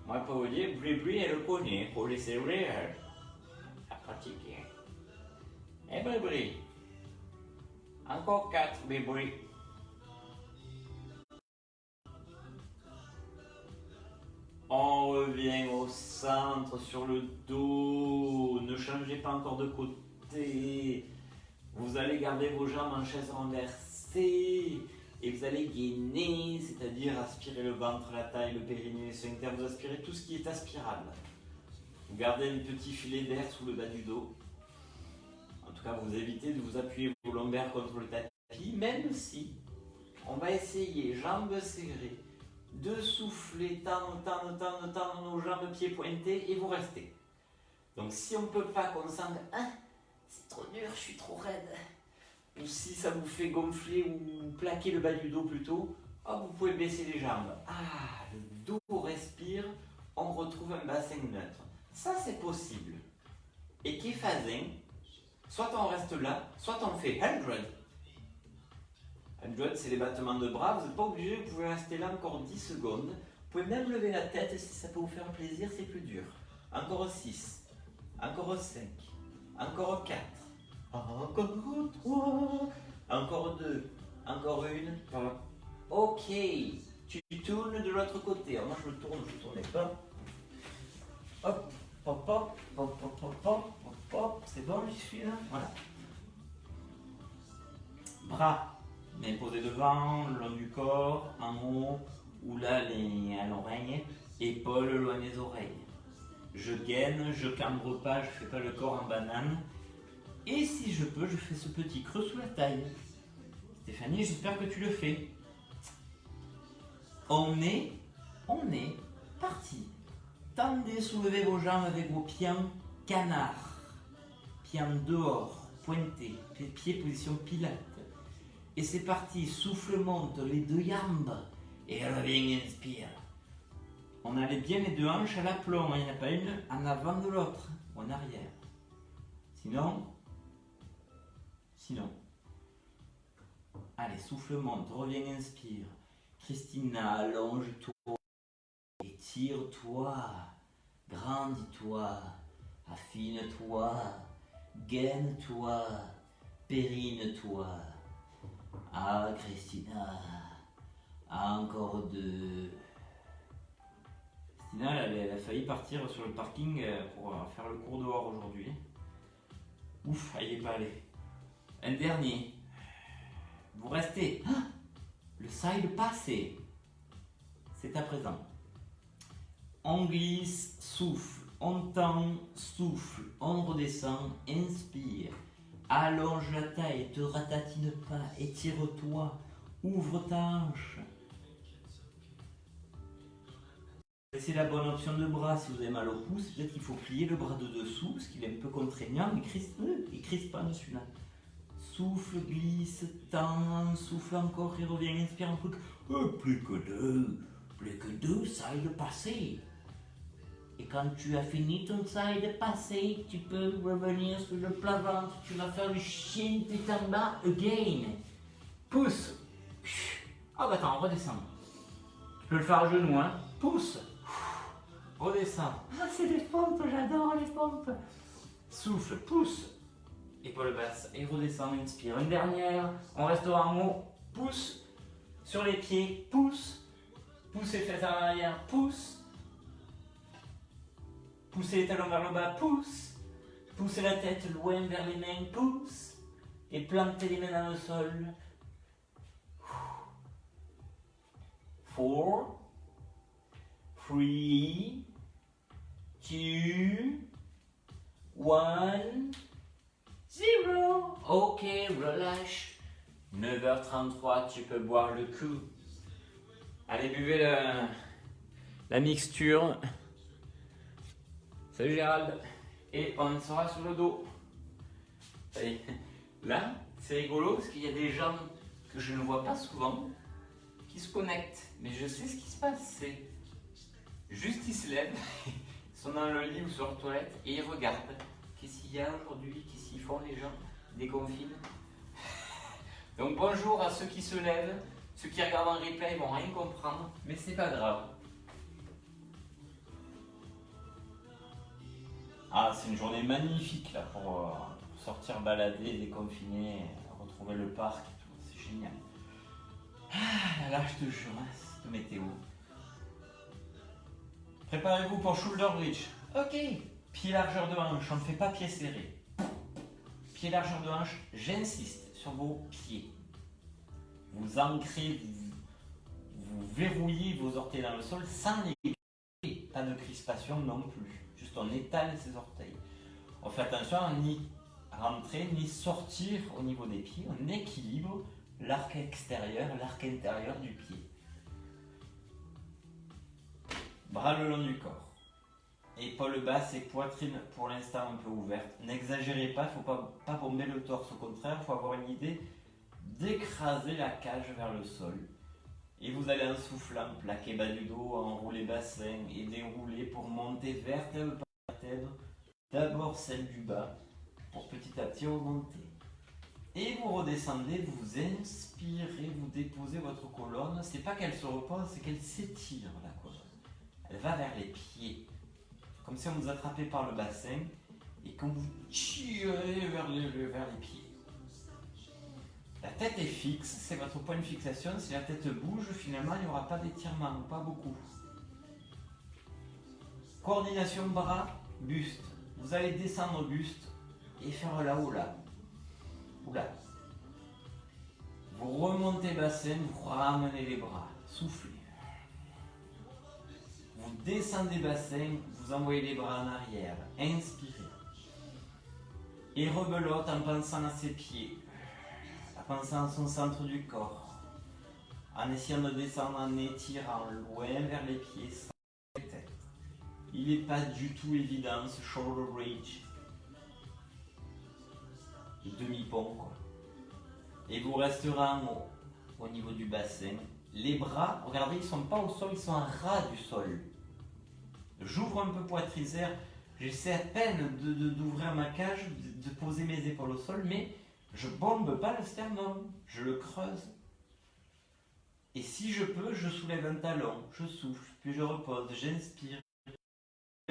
Moi, pour vous dire, Bri elle le connaît. Collé, c'est vrai. À pratiquer. Eh ben, Bri. Encore 4, Bri. On revient au centre, sur le dos. Ne changez pas encore de côté. Vous allez garder vos jambes en chaise renversée. Et vous allez gainer, c'est-à-dire aspirer le ventre, la taille, le périnée, le sphincter. Vous aspirez tout ce qui est aspirable. Vous gardez un petit filet d'air sous le bas du dos. En tout cas, vous évitez de vous appuyer vos lombaires contre le tapis, même si on va essayer, jambes serrées, de souffler, tendre nos jambes, pieds pointés, et vous restez. Donc si on ne peut pas, qu'on sente c'est trop dur, je suis trop raide, ou si ça vous fait gonfler ou plaquer le bas du dos plutôt, vous pouvez baisser les jambes. Le dos respire, on retrouve un bassin neutre. Ça c'est possible. Et qui fait soit on reste là, soit on fait 100. 100 c'est les battements de bras, vous n'êtes pas obligé, vous pouvez rester là encore 10 secondes. Vous pouvez même lever la tête si ça peut vous faire plaisir, c'est plus dur. Encore 6, encore 5, encore 4, encore 3, encore 2, encore 1. Ok, tu tournes de l'autre côté. Alors moi je me tourne, je ne tournais pas. Hop, hop, hop, hop, hop, hop, hop, hop, hop. C'est bon, j'y suis là. Voilà. Bras, mains posés devant, le long du corps, en haut, ou là à l'oreille. Épaules loin des oreilles. Je gaine, je cambre pas, je fais pas le corps en banane. Et si je peux, je fais ce petit creux sous la taille. Stéphanie, j'espère que tu le fais. On est parti. Tendez, soulevez vos jambes avec vos pieds en canard. Pieds en dehors, pointés. Pieds position pilates. Et c'est parti, souffle monte, les deux jambes. Et reviens, inspire. On a bien les deux hanches à l'aplomb, il n'y en a pas une en avant de l'autre, ou en arrière. Sinon. Allez, souffle monte, reviens, inspire. Christina, allonge-toi, étire-toi, grandis-toi, affine-toi, gaine-toi, périne-toi. Christina, encore 2. Christina, elle a failli partir sur le parking pour faire le cours dehors aujourd'hui. Ouf, elle n'y est pas allée. Un dernier. Vous restez. Le side passé. C'est à présent. On glisse, souffle. On tend, souffle. On redescend, inspire. Allonge la taille, te ratatine pas, étire-toi, ouvre ta hanche. C'est la bonne option de bras si vous avez mal au pouce. Peut-être qu'il faut plier le bras de dessous, parce qu'il est un peu contraignant, mais il crispant dessus là. Souffle, glisse, tend, souffle encore et reviens, inspire un peu. Plus que deux, side passé. Et quand tu as fini ton side passé, tu peux revenir sur le plat ventre. Tu vas faire le chien tête en bas again. Pousse. Attends, redescends. Tu peux le faire à genoux, hein. Pousse. Redescends. C'est des pompes, j'adore les pompes. Souffle, pousse. Épaule basse et redescends, inspire. Une dernière. On reste en haut. Pousse. Sur les pieds. Pousse. Pousse et fesses en arrière. Pousse. Poussez les talons vers le bas, pousse. Poussez la tête loin vers les mains, pousse. Et plantez les mains dans le sol. 4, 3, 2, 1, 0. Ok, relâche. 9h33, tu peux boire le coup. Allez, buvez la mixture. Salut Gérald. Et on sera sur le dos. Là, c'est rigolo parce qu'il y a des gens que je ne vois pas souvent qui se connectent. Mais je sais ce qui se passe. C'est juste ils se lèvent, ils sont dans le lit ou sur leur toilette et ils regardent. Qu'est-ce qu'il y a aujourd'hui? Qu'est-ce qu'ils font les gens? Des confines. Donc bonjour à ceux qui se lèvent. Ceux qui regardent en replay ils vont rien comprendre. Mais c'est pas grave. Ah, c'est une journée magnifique là pour sortir balader, déconfiner, retrouver le parc et tout. C'est génial. Ah, là, je te jure, cette météo. Préparez-vous pour shoulder bridge. Ok. Pied largeur de hanche, on ne fait pas pied serré. Pied largeur de hanche, j'insiste sur vos pieds. Vous ancrez, vous verrouillez vos orteils dans le sol sans les pieds. Pas de crispation non plus. Juste on étale ses orteils. On fait attention à ni rentrer ni sortir au niveau des pieds. On équilibre l'arc extérieur, l'arc intérieur du pied. Bras le long du corps. Épaules basses et poitrine pour l'instant un peu ouverte. N'exagérez pas, il ne faut pas bomber le torse. Au contraire, il faut avoir une idée d'écraser la cage vers le sol. Et vous allez en soufflant, plaquer bas du dos, enrouler bassin et dérouler pour monter vertèbre par vertèbre. D'abord celle du bas pour petit à petit remonter. Et vous redescendez, vous inspirez, vous déposez votre colonne. C'est pas qu'elle se repose, c'est qu'elle s'étire la colonne. Elle va vers les pieds. Comme si on vous attrapait par le bassin et qu'on vous tirez vers les pieds. La tête est fixe, c'est votre point de fixation. Si la tête bouge, finalement, il n'y aura pas d'étirement, pas beaucoup. Coordination bras, buste. Vous allez descendre au buste et faire là-haut, là. Oula. Vous remontez bassin, vous ramenez les bras. Soufflez. Vous descendez bassin, vous envoyez les bras en arrière. Inspirez. Et rebelote en pensant à ses pieds. En pensant à son centre du corps. En essayant de descendre en étirant loin vers les pieds sans la tête. Il n'est pas du tout évident ce shoulder bridge. Demi-pont quoi. Et vous resterez en haut, au niveau du bassin. Les bras, regardez, ils ne sont pas au sol, ils sont en ras du sol. J'ouvre un peu poitrinaire, j'essaie à peine d'ouvrir ma cage, de poser mes épaules au sol, mais je bombe pas le sternum, je le creuse. Et si je peux, je soulève un talon, je souffle, puis je repose, j'inspire. Je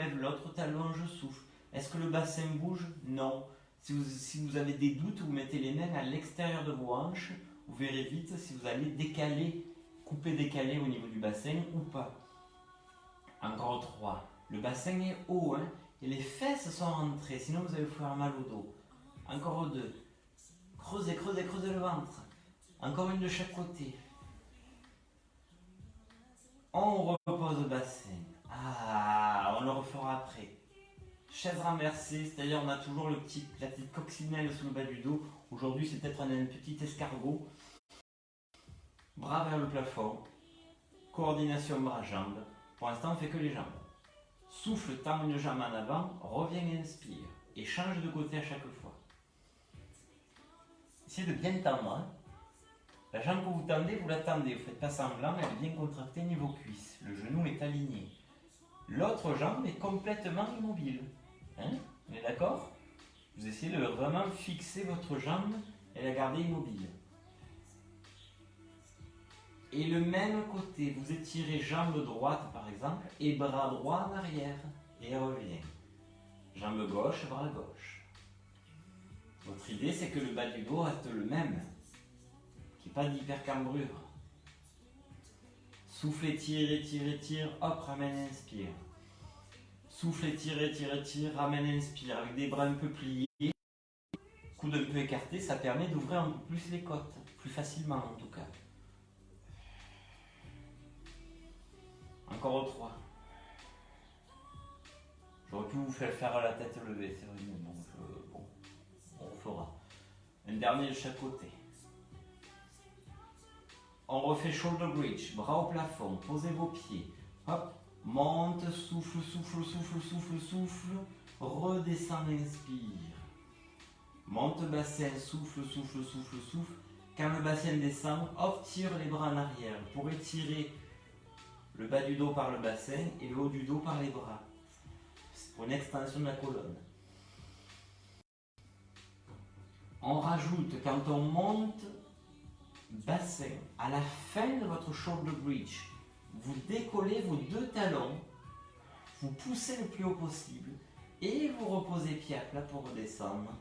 lève l'autre talon, je souffle. Est-ce que le bassin bouge? Non. Si vous avez des doutes, vous mettez les mains à l'extérieur de vos hanches. Vous verrez vite si vous allez décaler, décaler au niveau du bassin ou pas. Encore 3. Le bassin est haut, hein, et les fesses sont rentrées, sinon vous allez vous faire mal au dos. Encore 2. Creusez, creusez, creusez le ventre. Encore une de chaque côté. On repose le bassin. Ah, on le refera après. Chaise renversée, c'est-à-dire on a toujours la petite coccinelle sous le bas du dos. Aujourd'hui, c'est peut-être un petit escargot. Bras vers le plafond. Coordination bras-jambes. Pour l'instant, on fait que les jambes. Souffle, tend une jambe en avant, reviens et inspire. Et change de côté à chaque fois. Essayez de bien tendre. Hein. La jambe que vous tendez, vous la tendez. Vous ne faites pas semblant, elle est bien contractée niveau cuisse. Le genou est aligné. L'autre jambe est complètement immobile. Hein? On est d'accord? Vous essayez de vraiment fixer votre jambe et la garder immobile. Et le même côté, vous étirez jambe droite par exemple et bras droit en arrière. Et revient. Jambe gauche, bras gauche. Votre idée c'est que le bas du dos reste le même. Qu'il n'y ait pas d'hypercambrure. Souffle, étire, étire, étire. Hop, ramène, inspire. Souffle, étire, étire, étire, ramène, inspire, avec des bras un peu pliés, coude un peu écarté, ça permet d'ouvrir un peu plus les côtes, plus facilement en tout cas. Encore 3. J'aurais pu vous faire la tête levée, c'est vrai, mais bon, on refera. Un dernier de chaque côté. On refait shoulder bridge, bras au plafond, posez vos pieds. Hop, monte, souffle, souffle, souffle, souffle, souffle, redescend, inspire. Monte bassin, souffle, souffle, souffle, souffle. Quand le bassin descend, hop, tire les bras en arrière pour étirer le bas du dos par le bassin et le haut du dos par les bras. C'est pour une extension de la colonne. On rajoute, quand on monte bassin, à la fin de votre shoulder bridge, vous décollez vos 2 talons, vous poussez le plus haut possible et vous reposez pied à plat pour redescendre.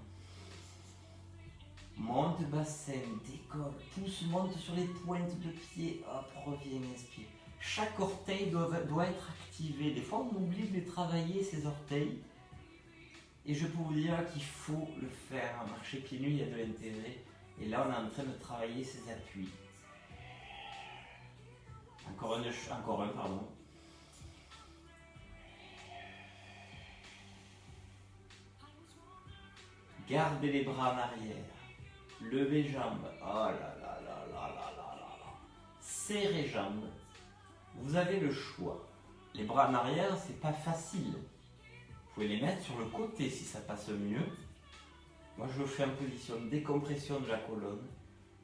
Monte bassin, décolle, pousse, monte sur les pointes de pied, hop, reviens, inspire. Chaque orteil doit être activé. Des fois, on oublie de les travailler, ces orteils. Et je peux vous dire qu'il faut le faire. Marcher pieds nus, il y a de l'intérêt. Et là, on est en train de travailler ses appuis. Encore un, pardon. Gardez les bras en arrière. Levez jambes. Oh là là là là là là là là. Serrez jambes. Vous avez le choix. Les bras en arrière, c'est pas facile. Vous pouvez les mettre sur le côté si ça passe mieux. Moi, je le fais en position de décompression de la colonne.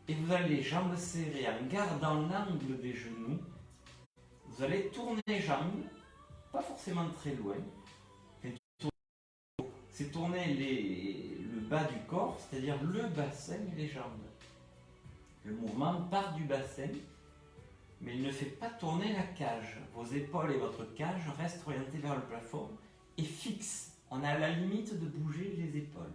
Et vous allez les jambes serrées en gardant l'angle des genoux. Vous allez tourner les jambes, pas forcément très loin. C'est tourner le bas du corps, c'est-à-dire le bassin et les jambes. Le mouvement part du bassin, mais il ne fait pas tourner la cage. Vos épaules et votre cage restent orientées vers le plafond et fixes. On a la limite de bouger les épaules.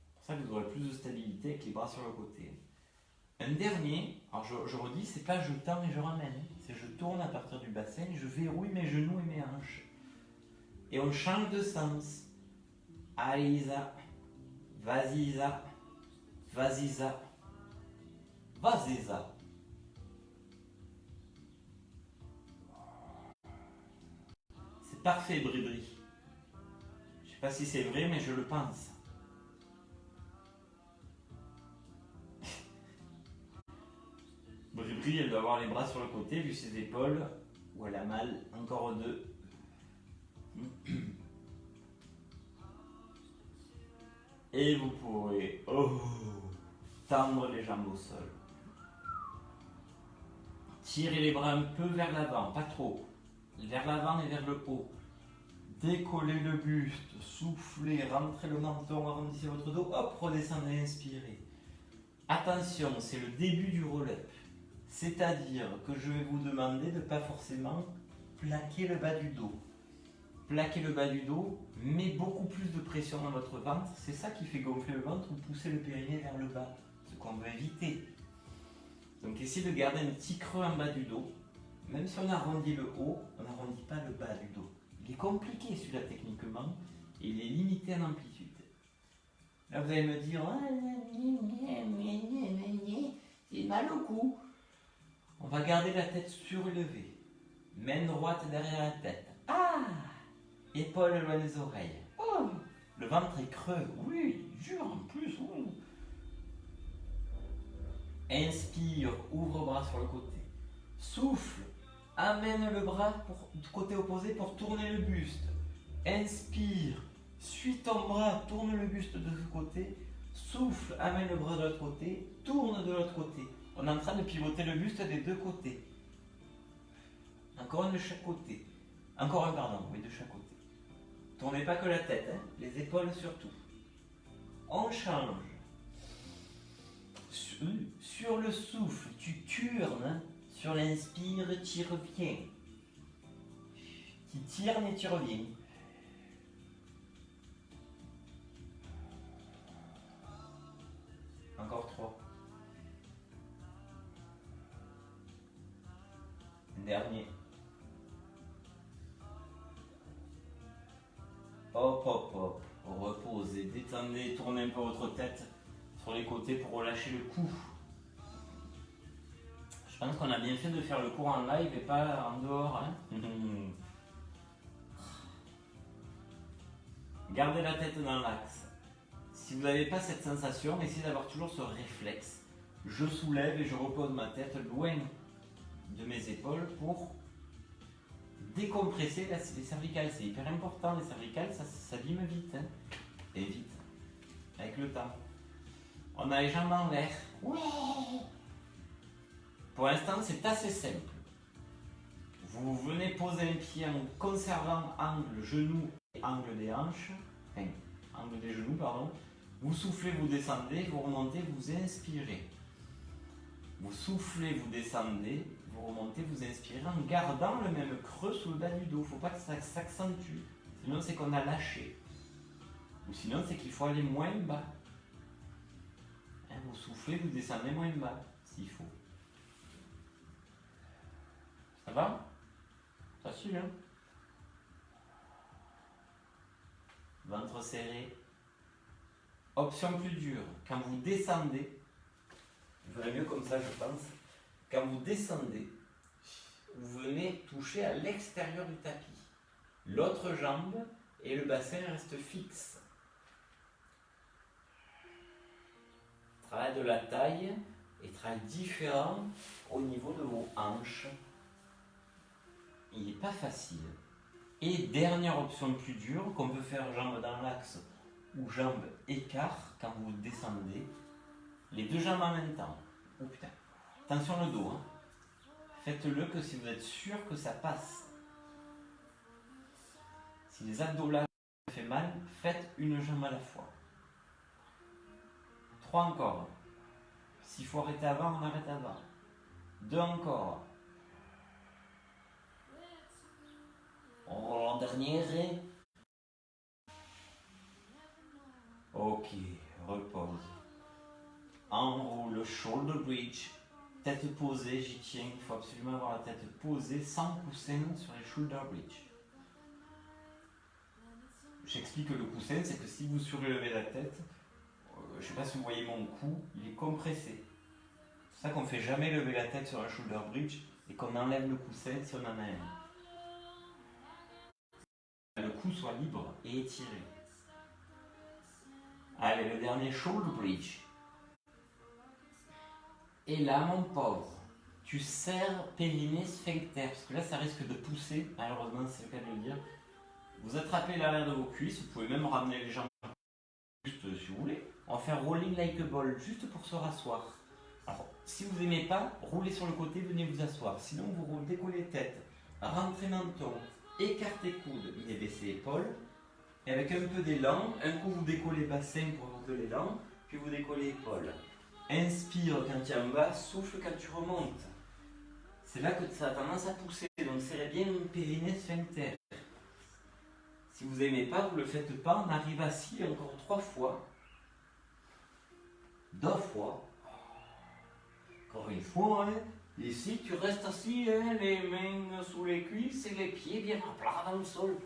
C'est pour ça que vous aurez plus de stabilité avec les bras sur le côté. Un dernier, alors je redis, c'est pas je tends et je ramène, c'est je tourne à partir du bassin, je verrouille mes genoux et mes hanches. Et on change de sens. Allez Isa, vas-y Isa, vas-y Isa, vas-y Isa. C'est parfait Bribri. Je sais pas si c'est vrai, mais je le pense. Bribri, elle doit avoir les bras sur le côté, vu ses épaules, où elle a mal. Encore 2. Et vous pourrez tendre les jambes au sol. Tirez les bras un peu vers l'avant, pas trop. Vers l'avant et vers le haut. Décollez le buste, soufflez, rentrez le menton, arrondissez votre dos, hop, redescendez, inspirez. Attention, c'est le début du roll-up. C'est-à-dire que je vais vous demander de ne pas forcément plaquer le bas du dos. Plaquez le bas du dos, mais beaucoup plus de pression dans votre ventre. C'est ça qui fait gonfler le ventre ou pousser le périnée vers le bas, ce qu'on veut éviter. Donc essayez de garder un petit creux en bas du dos. Même si on arrondit le haut, on n'arrondit pas le bas du dos. Il est compliqué celui-là techniquement et il est limité en amplitude. Là vous allez me dire, j'ai mal au cou. On va garder la tête surélevée. Main droite derrière la tête. Ah! Épaules loin des oreilles. Oh! Le ventre est creux. Oui, dur en plus. Oh. Inspire, ouvre bras sur le côté. Souffle, amène le bras du côté opposé pour tourner le buste. Inspire, suis ton bras, tourne le buste de ce côté. Souffle, amène le bras de l'autre côté, tourne de l'autre côté. On est en train de pivoter le buste des deux côtés. Encore un de chaque côté. Encore un, pardon, oui, de chaque côté. Tournez pas que la tête, hein, les épaules surtout. On change. Sur le souffle, tu turnes. Hein. Sur l'inspire, tu reviens. Tu tires et tu reviens. Encore 3. Dernier. Descendez, tournez un peu votre tête sur les côtés pour relâcher le cou. Je pense qu'on a bien fait de faire le cours en live et pas en dehors. Hein. Gardez la tête dans l'axe. Si vous n'avez pas cette sensation, essayez d'avoir toujours ce réflexe. Je soulève et je repose ma tête loin de mes épaules pour décompresser les cervicales. C'est hyper important, les cervicales, ça s'abîme vite. Hein. Et vite, avec le temps. On a les jambes en l'air. Ouais. Pour l'instant, c'est assez simple. Vous venez poser un pied en conservant angle genou et angle des hanches. Enfin, angle des genoux, pardon. Vous soufflez, vous descendez, vous remontez, vous inspirez. Vous soufflez, vous descendez, vous remontez, vous inspirez en gardant le même creux sous le bas du dos. Il ne faut pas que ça s'accentue. Sinon, c'est qu'on a lâché. Ou sinon, c'est qu'il faut aller moins bas. Hein, vous soufflez, vous descendez moins bas, s'il faut. Ça va? Facile, hein? Ventre serré. Option plus dure, quand vous descendez, il ferait mieux comme ça je pense, quand vous descendez, vous venez toucher à l'extérieur du tapis. L'autre jambe et le bassin restent fixes. Travail de la taille et travail différent au niveau de vos hanches. Il n'est pas facile. Et dernière option plus dure, qu'on peut faire jambes dans l'axe ou jambes écart quand vous descendez, les deux jambes en même temps. Oh putain, attention le dos, hein. Faites-le que si vous êtes sûr que ça passe. Si les abdos là vous fait mal, faites une jambe à la fois. 3 encore. S'il faut arrêter avant, on arrête avant. 2 encore. Oh, dernière. Ok, repose. Enroule, shoulder bridge. Tête posée, j'y tiens. Il faut absolument avoir la tête posée sans coussin sur les shoulder bridge. J'explique que le coussin, c'est que si vous surélevez la tête, je ne sais pas si vous voyez mon cou, il est compressé. C'est pour ça qu'on ne fait jamais lever la tête sur un shoulder bridge et qu'on enlève le coussin si on en a un. Le cou soit libre et étiré. Allez, le dernier shoulder bridge. Et là, mon pauvre, tu serres périnée sphincter, parce que là, ça risque de pousser, malheureusement, c'est le cas de le dire. Vous attrapez l'arrière de vos cuisses, vous pouvez même ramener les jambes juste si vous voulez. On va faire rolling like a ball, juste pour se rasseoir. Alors, si vous n'aimez pas, roulez sur le côté, venez vous asseoir. Sinon, vous décollez tête, rentrez menton, écartez coude, venez baisser épaules. Et avec un peu d'élan, un coup vous décollez bassin pour avoir de l'élan, puis vous décollez épaules. Inspire quand tu es en bas, souffle quand tu remontes. C'est là que ça a tendance à pousser, donc serrez bien le périnée sphincter. Si vous n'aimez pas, vous ne le faites pas, on arrive assis encore 3 fois. 2 fois. Encore une fois, hein. Ici tu restes assis, hein, les mains sous les cuisses et les pieds bien à plat dans le sol.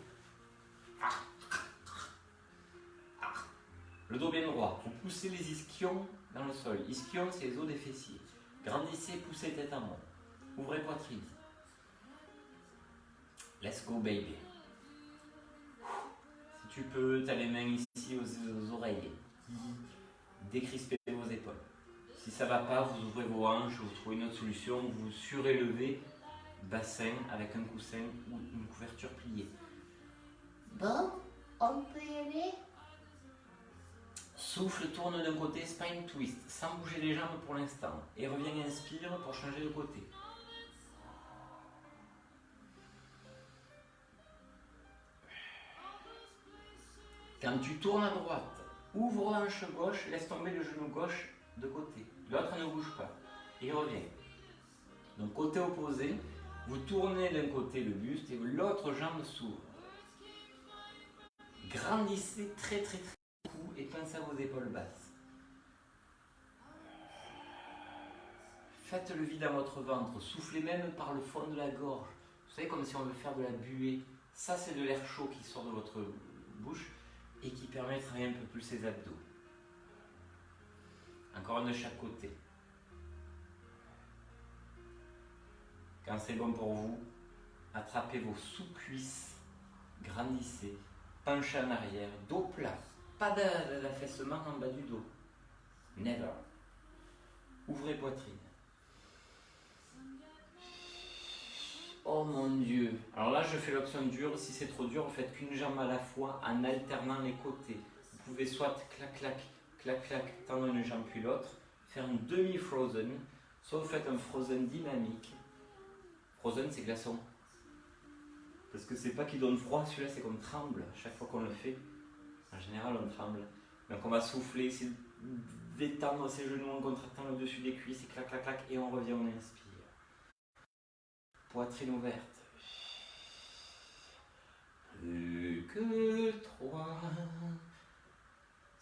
Le dos bien droit, vous poussez les ischions dans le sol. Ischion, c'est les os des fessiers. Grandissez, poussez tête en haut. Ouvrez poitrine. Let's go baby. Si tu peux, tu as les mains ici aux oreilles. Décrispez vos épaules. Si ça ne va pas, vous ouvrez vos hanches, vous trouvez une autre solution, vous surélevez bassin avec un coussin ou une couverture pliée. Bon, on peut y aller? Souffle, tourne d'un côté, spine twist, sans bouger les jambes pour l'instant. Et reviens, inspire pour changer de côté. Quand tu tournes à droite, ouvre hanche gauche, laisse tomber le genou gauche de côté. L'autre ne bouge pas. Et reviens. Donc côté opposé, vous tournez d'un côté le buste et l'autre jambe s'ouvre. Grandissez très très très beaucoup et pensez à vos épaules basses. Faites le vide dans votre ventre, soufflez même par le fond de la gorge. Vous savez, comme si on veut faire de la buée. Ça, c'est de l'air chaud qui sort de votre bouche. et qui permet de travailler un peu plus ses abdos. Encore un de chaque côté. Quand c'est bon pour vous, attrapez vos sous-cuisses, grandissez, penchez en arrière, dos plat, pas d'affaissement en bas du dos. Never. Ouvrez poitrine. Oh mon Dieu. Alors là, je fais l'option dure. Si c'est trop dur, vous faites qu'une jambe à la fois en alternant les côtés. Vous pouvez soit clac, clac, clac, clac, tendre une jambe puis l'autre, faire une demi-frozen, soit vous faites un frozen dynamique. Frozen, c'est glaçon. Parce que c'est pas qu'il donne froid, celui-là, c'est qu'on tremble chaque fois qu'on le fait. En général, on tremble. Donc on va souffler, essayer de détendre ses genoux en contractant le dessus des cuisses, et clac, clac, clac, et on revient, on inspire. Poitrine ouverte. Plus que 3.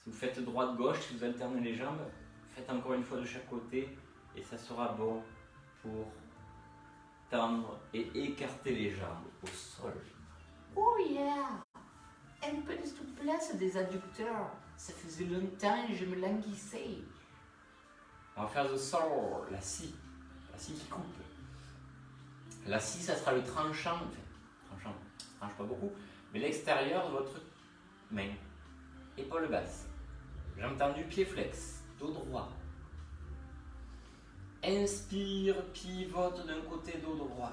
Si vous faites droite-gauche, si vous alternez les jambes, faites encore une fois de chaque côté, et ça sera bon pour tendre et écarter les jambes au sol. Oh yeah! Un peu de souplesse des adducteurs. Ça faisait longtemps que je me languissais. On va faire the saw, la scie qui coupe. La scie, ça sera le tranchant, ça tranche pas beaucoup, mais l'extérieur de votre main. Épaule basse, jambe tendue, pied flex, dos droit. Inspire, pivote d'un côté, dos droit.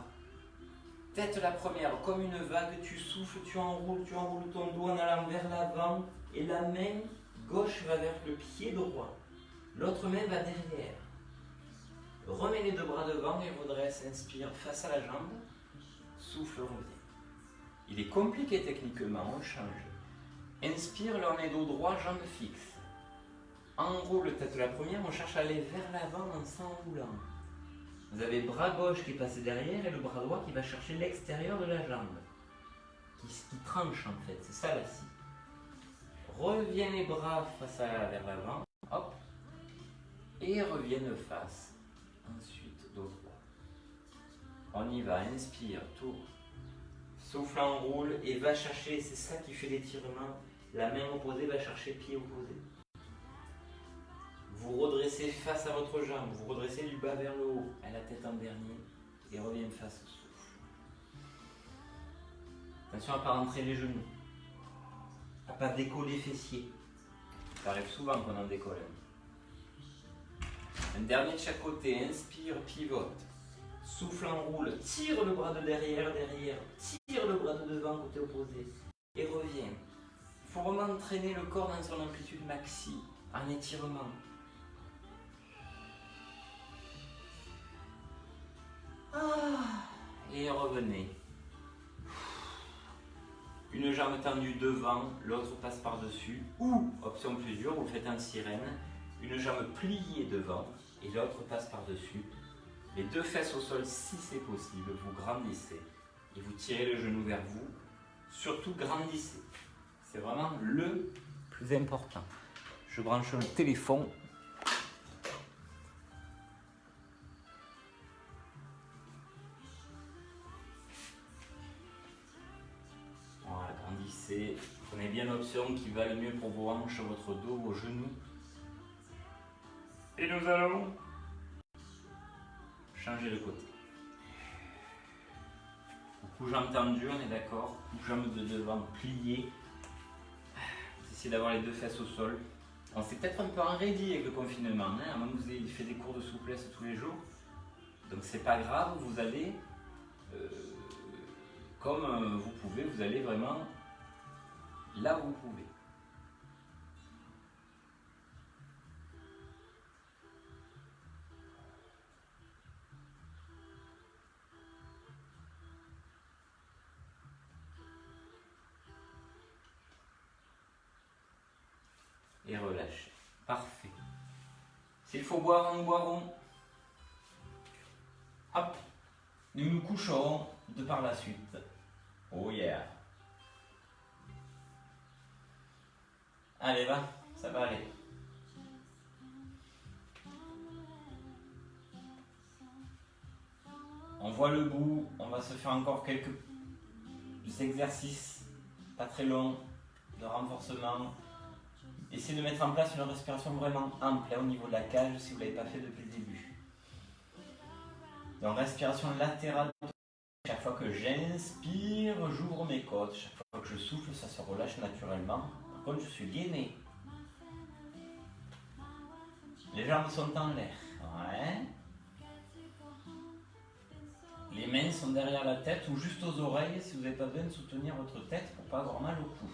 Tête la première, comme une vague, tu souffles, tu enroules ton dos en allant vers l'avant et la main gauche va vers le pied droit. L'autre main va derrière. Remets les deux bras devant et redresse, inspire face à la jambe, souffle, revient. Il est compliqué techniquement, on change. Inspire, là on est dos droit, jambe fixe. Enroule tête la première, on cherche à aller vers l'avant en s'enroulant. Vous avez le bras gauche qui passe derrière et le bras droit qui va chercher l'extérieur de la jambe. Qui tranche en fait, c'est ça la scie. Reviens les bras vers l'avant, hop, et reviennent face. Ensuite, dos droit. On y va, inspire, tourne. Souffle, enroule et va chercher, c'est ça qui fait l'étirement. La main opposée va chercher pied opposé. Vous redressez face à votre jambe, vous redressez du bas vers le haut, à la tête en dernier, et reviens face au souffle. Attention à ne pas rentrer les genoux, à ne pas décoller fessiers. Ça arrive souvent qu'on en décolle. Un dernier de chaque côté, inspire, pivote. Souffle, enroule, tire le bras de derrière, tire le bras de devant, côté opposé, et reviens. Il faut vraiment entraîner le corps dans son amplitude maxi, en étirement. Et revenez. Une jambe tendue devant, l'autre passe par-dessus. Ou, option plus dure, vous faites en sirène. Une jambe pliée devant et l'autre passe par-dessus. Les deux fesses au sol si c'est possible. Vous grandissez et vous tirez le genou vers vous. Surtout grandissez. C'est vraiment le plus important. Je branche le téléphone. Voilà, grandissez. Prenez bien l'option qui va le mieux pour vos hanches, votre dos, vos genoux. Et nous allons changer de côté. Coup jambes tendues, on est d'accord. Coup jambes de devant pliées. Essayez d'avoir les deux fesses au sol. On s'est peut-être un peu enraidi avec le confinement, hein, à moins que vous ayez fait des cours de souplesse tous les jours. Donc c'est pas grave, vous allez, comme vous pouvez, vous allez vraiment là où vous pouvez. Et relâchez. Parfait. S'il faut boire, nous boirons. Hop. Nous nous coucherons de par la suite. Oh yeah. Allez, va. Ça va aller. On voit le bout. On va se faire encore quelques exercices. Pas très longs. de renforcement. Essayez de mettre en place une respiration vraiment ample au niveau de la cage si vous ne l'avez pas fait depuis le début. Donc respiration latérale. Chaque fois que j'inspire, j'ouvre mes côtes. Chaque fois que je souffle, ça se relâche naturellement. Par contre, je suis gainé. Les jambes sont en l'air. Ouais. Les mains sont derrière la tête ou juste aux oreilles si vous n'avez pas besoin de soutenir votre tête pour ne pas avoir mal au cou.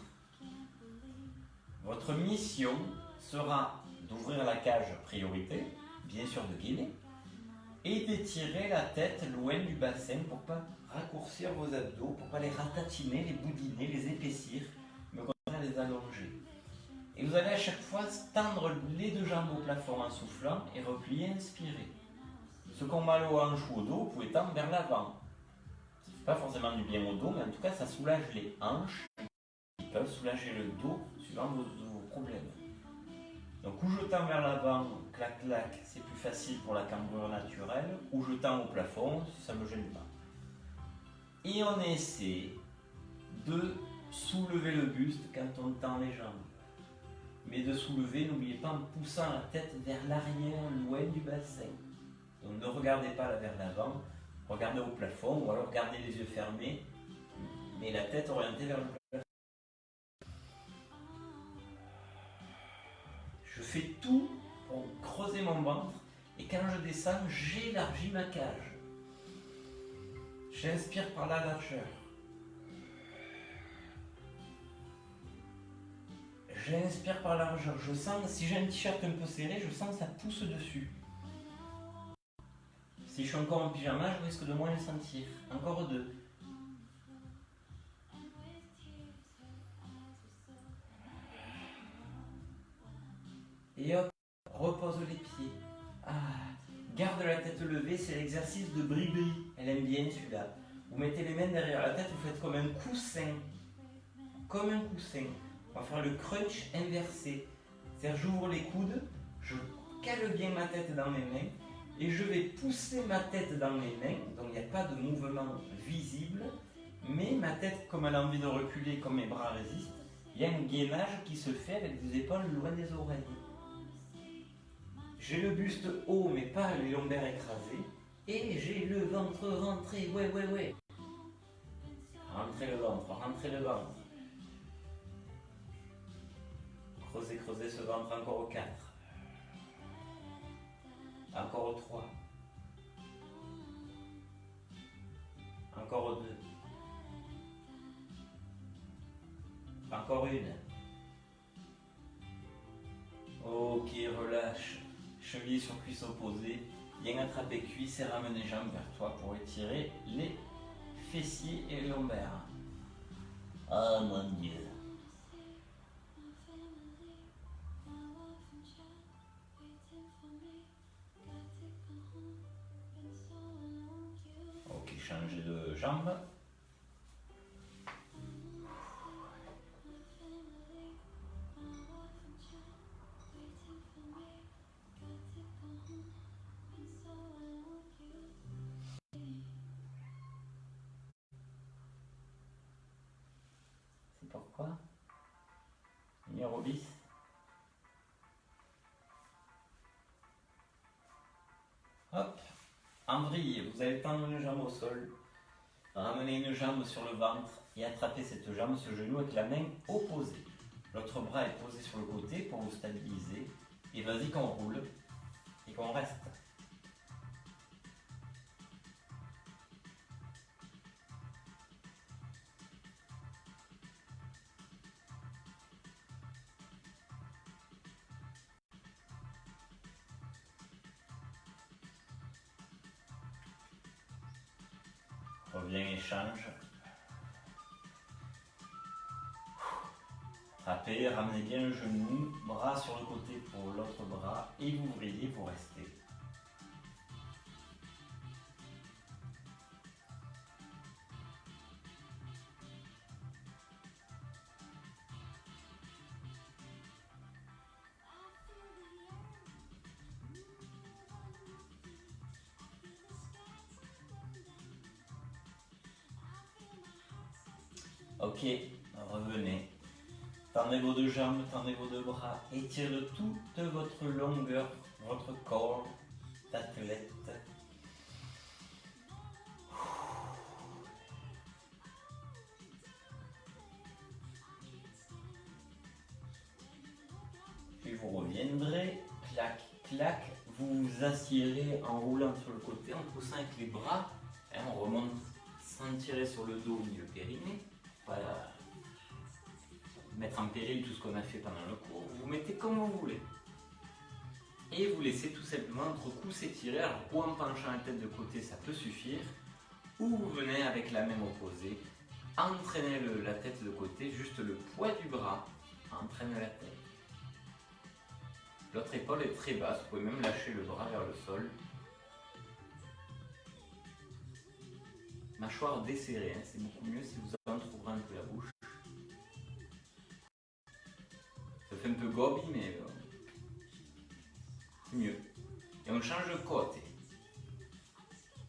Votre mission sera d'ouvrir la cage priorité, bien sûr de gainer, et d'étirer la tête loin du bassin pour ne pas raccourcir vos abdos, pour ne pas les ratatiner, les boudiner, les épaissir, mais au contraire les allonger. Et vous allez à chaque fois tendre les deux jambes au plafond en soufflant et replier, inspirer. Ceux qui ont mal aux hanches ou au dos, vous pouvez tendre vers l'avant. Ça ne fait pas forcément du bien au dos, mais en tout cas ça soulage les hanches, qui peuvent soulager le dos suivant vos problèmes. Donc ou je tends vers l'avant, clac clac, c'est plus facile pour la cambrure naturelle, ou je tends au plafond, ça ne me gêne pas. Et on essaie de soulever le buste quand on tend les jambes. Mais de soulever, n'oubliez pas en poussant la tête vers l'arrière, loin du bassin. Donc ne regardez pas vers l'avant, regardez au plafond ou alors gardez les yeux fermés, mais la tête orientée vers le plafond. Je fais tout pour creuser mon ventre et quand je descends, j'élargis ma cage. J'inspire par la largeur. J'inspire par la largeur. Je sens, si j'ai un t-shirt un peu serré, je sens que ça pousse dessus. Si je suis encore en pyjama, je risque de moins le sentir. Encore 2. Et hop, repose les pieds. Ah, garde la tête levée, c'est l'exercice de bri-bri. Elle aime bien celui-là. Vous mettez les mains derrière la tête, vous faites comme un coussin. Comme un coussin. On va faire le crunch inversé. C'est-à-dire j'ouvre les coudes, je cale bien ma tête dans mes mains et je vais pousser ma tête dans mes mains. Donc il n'y a pas de mouvement visible, mais ma tête, comme elle a envie de reculer, comme mes bras résistent, il y a un gainage qui se fait avec des épaules loin des oreilles. J'ai le buste haut, mais pas les lombaires écrasés. Et j'ai le ventre rentré. Ouais. Rentrez le ventre, rentrez le ventre. Creusez ce ventre encore au 4. Encore au 3. Encore au 2. Encore une. Ok, relâche. Cheville sur cuisse opposée. Bien attraper cuisse et ramener jambes vers toi pour étirer les fessiers et les lombaires. Oh mon Dieu. Ok, changer de jambe. C'est pourquoi? Numéro 10. Hop, en vrille, vous allez tendre une jambe au sol, ramener une jambe sur le ventre et attraper cette jambe, ce genou avec la main opposée. L'autre bras est posé sur le côté pour vous stabiliser. Et vas-y qu'on roule et qu'on reste. Reviens et change. Frappez, ramenez bien le genou, bras sur le côté pour l'autre bras et vous vrillez pour rester. Ok, revenez. Tendez vos deux jambes, tendez vos deux bras, étirez de toute votre longueur, votre corps d'athlète. Puis vous reviendrez, clac, clac, vous vous assiérez en roulant sur le côté, en poussant avec les bras, hein, on remonte sans tirer sur le dos ni le périnée, voilà. Mettre en péril tout ce qu'on a fait pendant le cours, vous mettez comme vous voulez. Et vous laissez tout simplement votre cou s'étirer, alors ou en penchant la tête de côté ça peut suffire, ou vous venez avec la main opposée, entraînez la tête de côté, juste le poids du bras entraîne la tête. L'autre épaule est très basse, vous pouvez même lâcher le bras vers le sol. Mâchoire desserrée, hein, c'est beaucoup mieux si vous entrouvrez un peu la bouche. Ça fait un peu gobi, mais c'est mieux. Et on change de côté.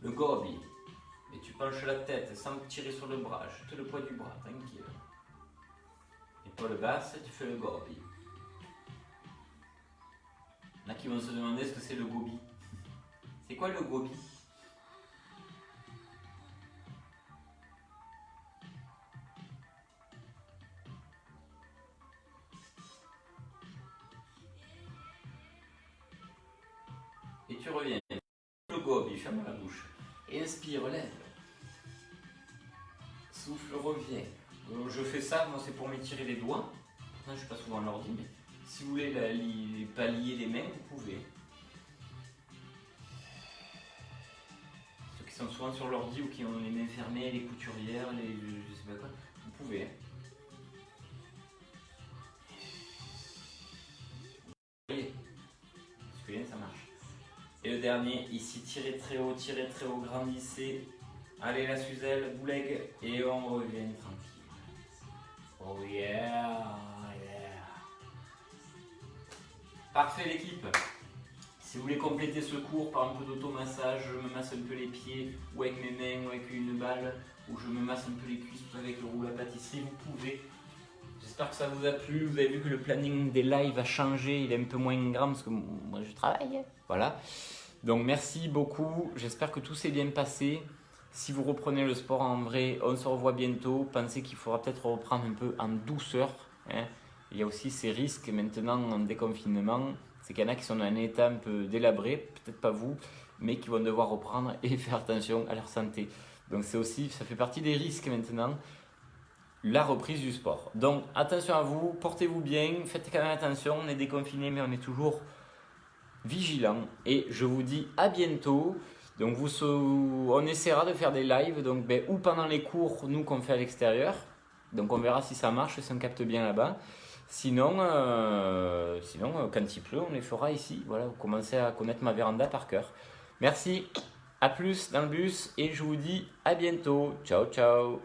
Le gobi. Et tu penches la tête sans tirer sur le bras, juste le poids du bras, tranquille. Épaule basse, tu fais le gobi. Il y en a qui vont se demander ce que c'est le gobi. C'est quoi le gobi? Et tu reviens. Le gobi, ferme la bouche. Inspire, lève. Souffle, reviens. Je fais ça, moi c'est pour m'étirer les doigts. Pourtant je suis pas souvent à l'ordi, mais si vous voulez pas lier les mains, vous pouvez. Ceux qui sont souvent sur l'ordi ou qui ont les mains fermées, les couturières, je sais pas quoi, vous pouvez. Vous voyez, ça marche. Et le dernier, ici, tirez très haut, grandissez. Allez la Suzelle, bouleg, et on revient tranquille. Oh yeah, yeah. Parfait l'équipe. Si vous voulez compléter ce cours par un peu d'automassage, je me masse un peu les pieds, ou avec mes mains, ou avec une balle, ou je me masse un peu les cuisses, ou avec le rouleau à pâtisserie, vous pouvez. J'espère que ça vous a plu. Vous avez vu que le planning des lives a changé, il est un peu moins grand parce que moi je travaille. Voilà. Donc merci beaucoup. J'espère que tout s'est bien passé. Si vous reprenez le sport en vrai, on se revoit bientôt. Pensez qu'il faudra peut-être reprendre un peu en douceur, hein. Il y a aussi ces risques maintenant en déconfinement. C'est qu'il y en a qui sont dans un état un peu délabré, peut-être pas vous, mais qui vont devoir reprendre et faire attention à leur santé. Donc c'est aussi, ça fait partie des risques maintenant. La reprise du sport. Donc attention à vous, portez-vous bien, faites quand même attention, on est déconfiné mais on est toujours vigilant et je vous dis à bientôt. Donc on essaiera de faire des lives donc, ou pendant les cours nous qu'on fait à l'extérieur, donc on verra si ça marche, si on capte bien là-bas. Sinon, quand il pleut on les fera ici. Voilà, vous commencez à connaître ma véranda par cœur. Merci, à plus dans le bus et je vous dis à bientôt. Ciao ciao.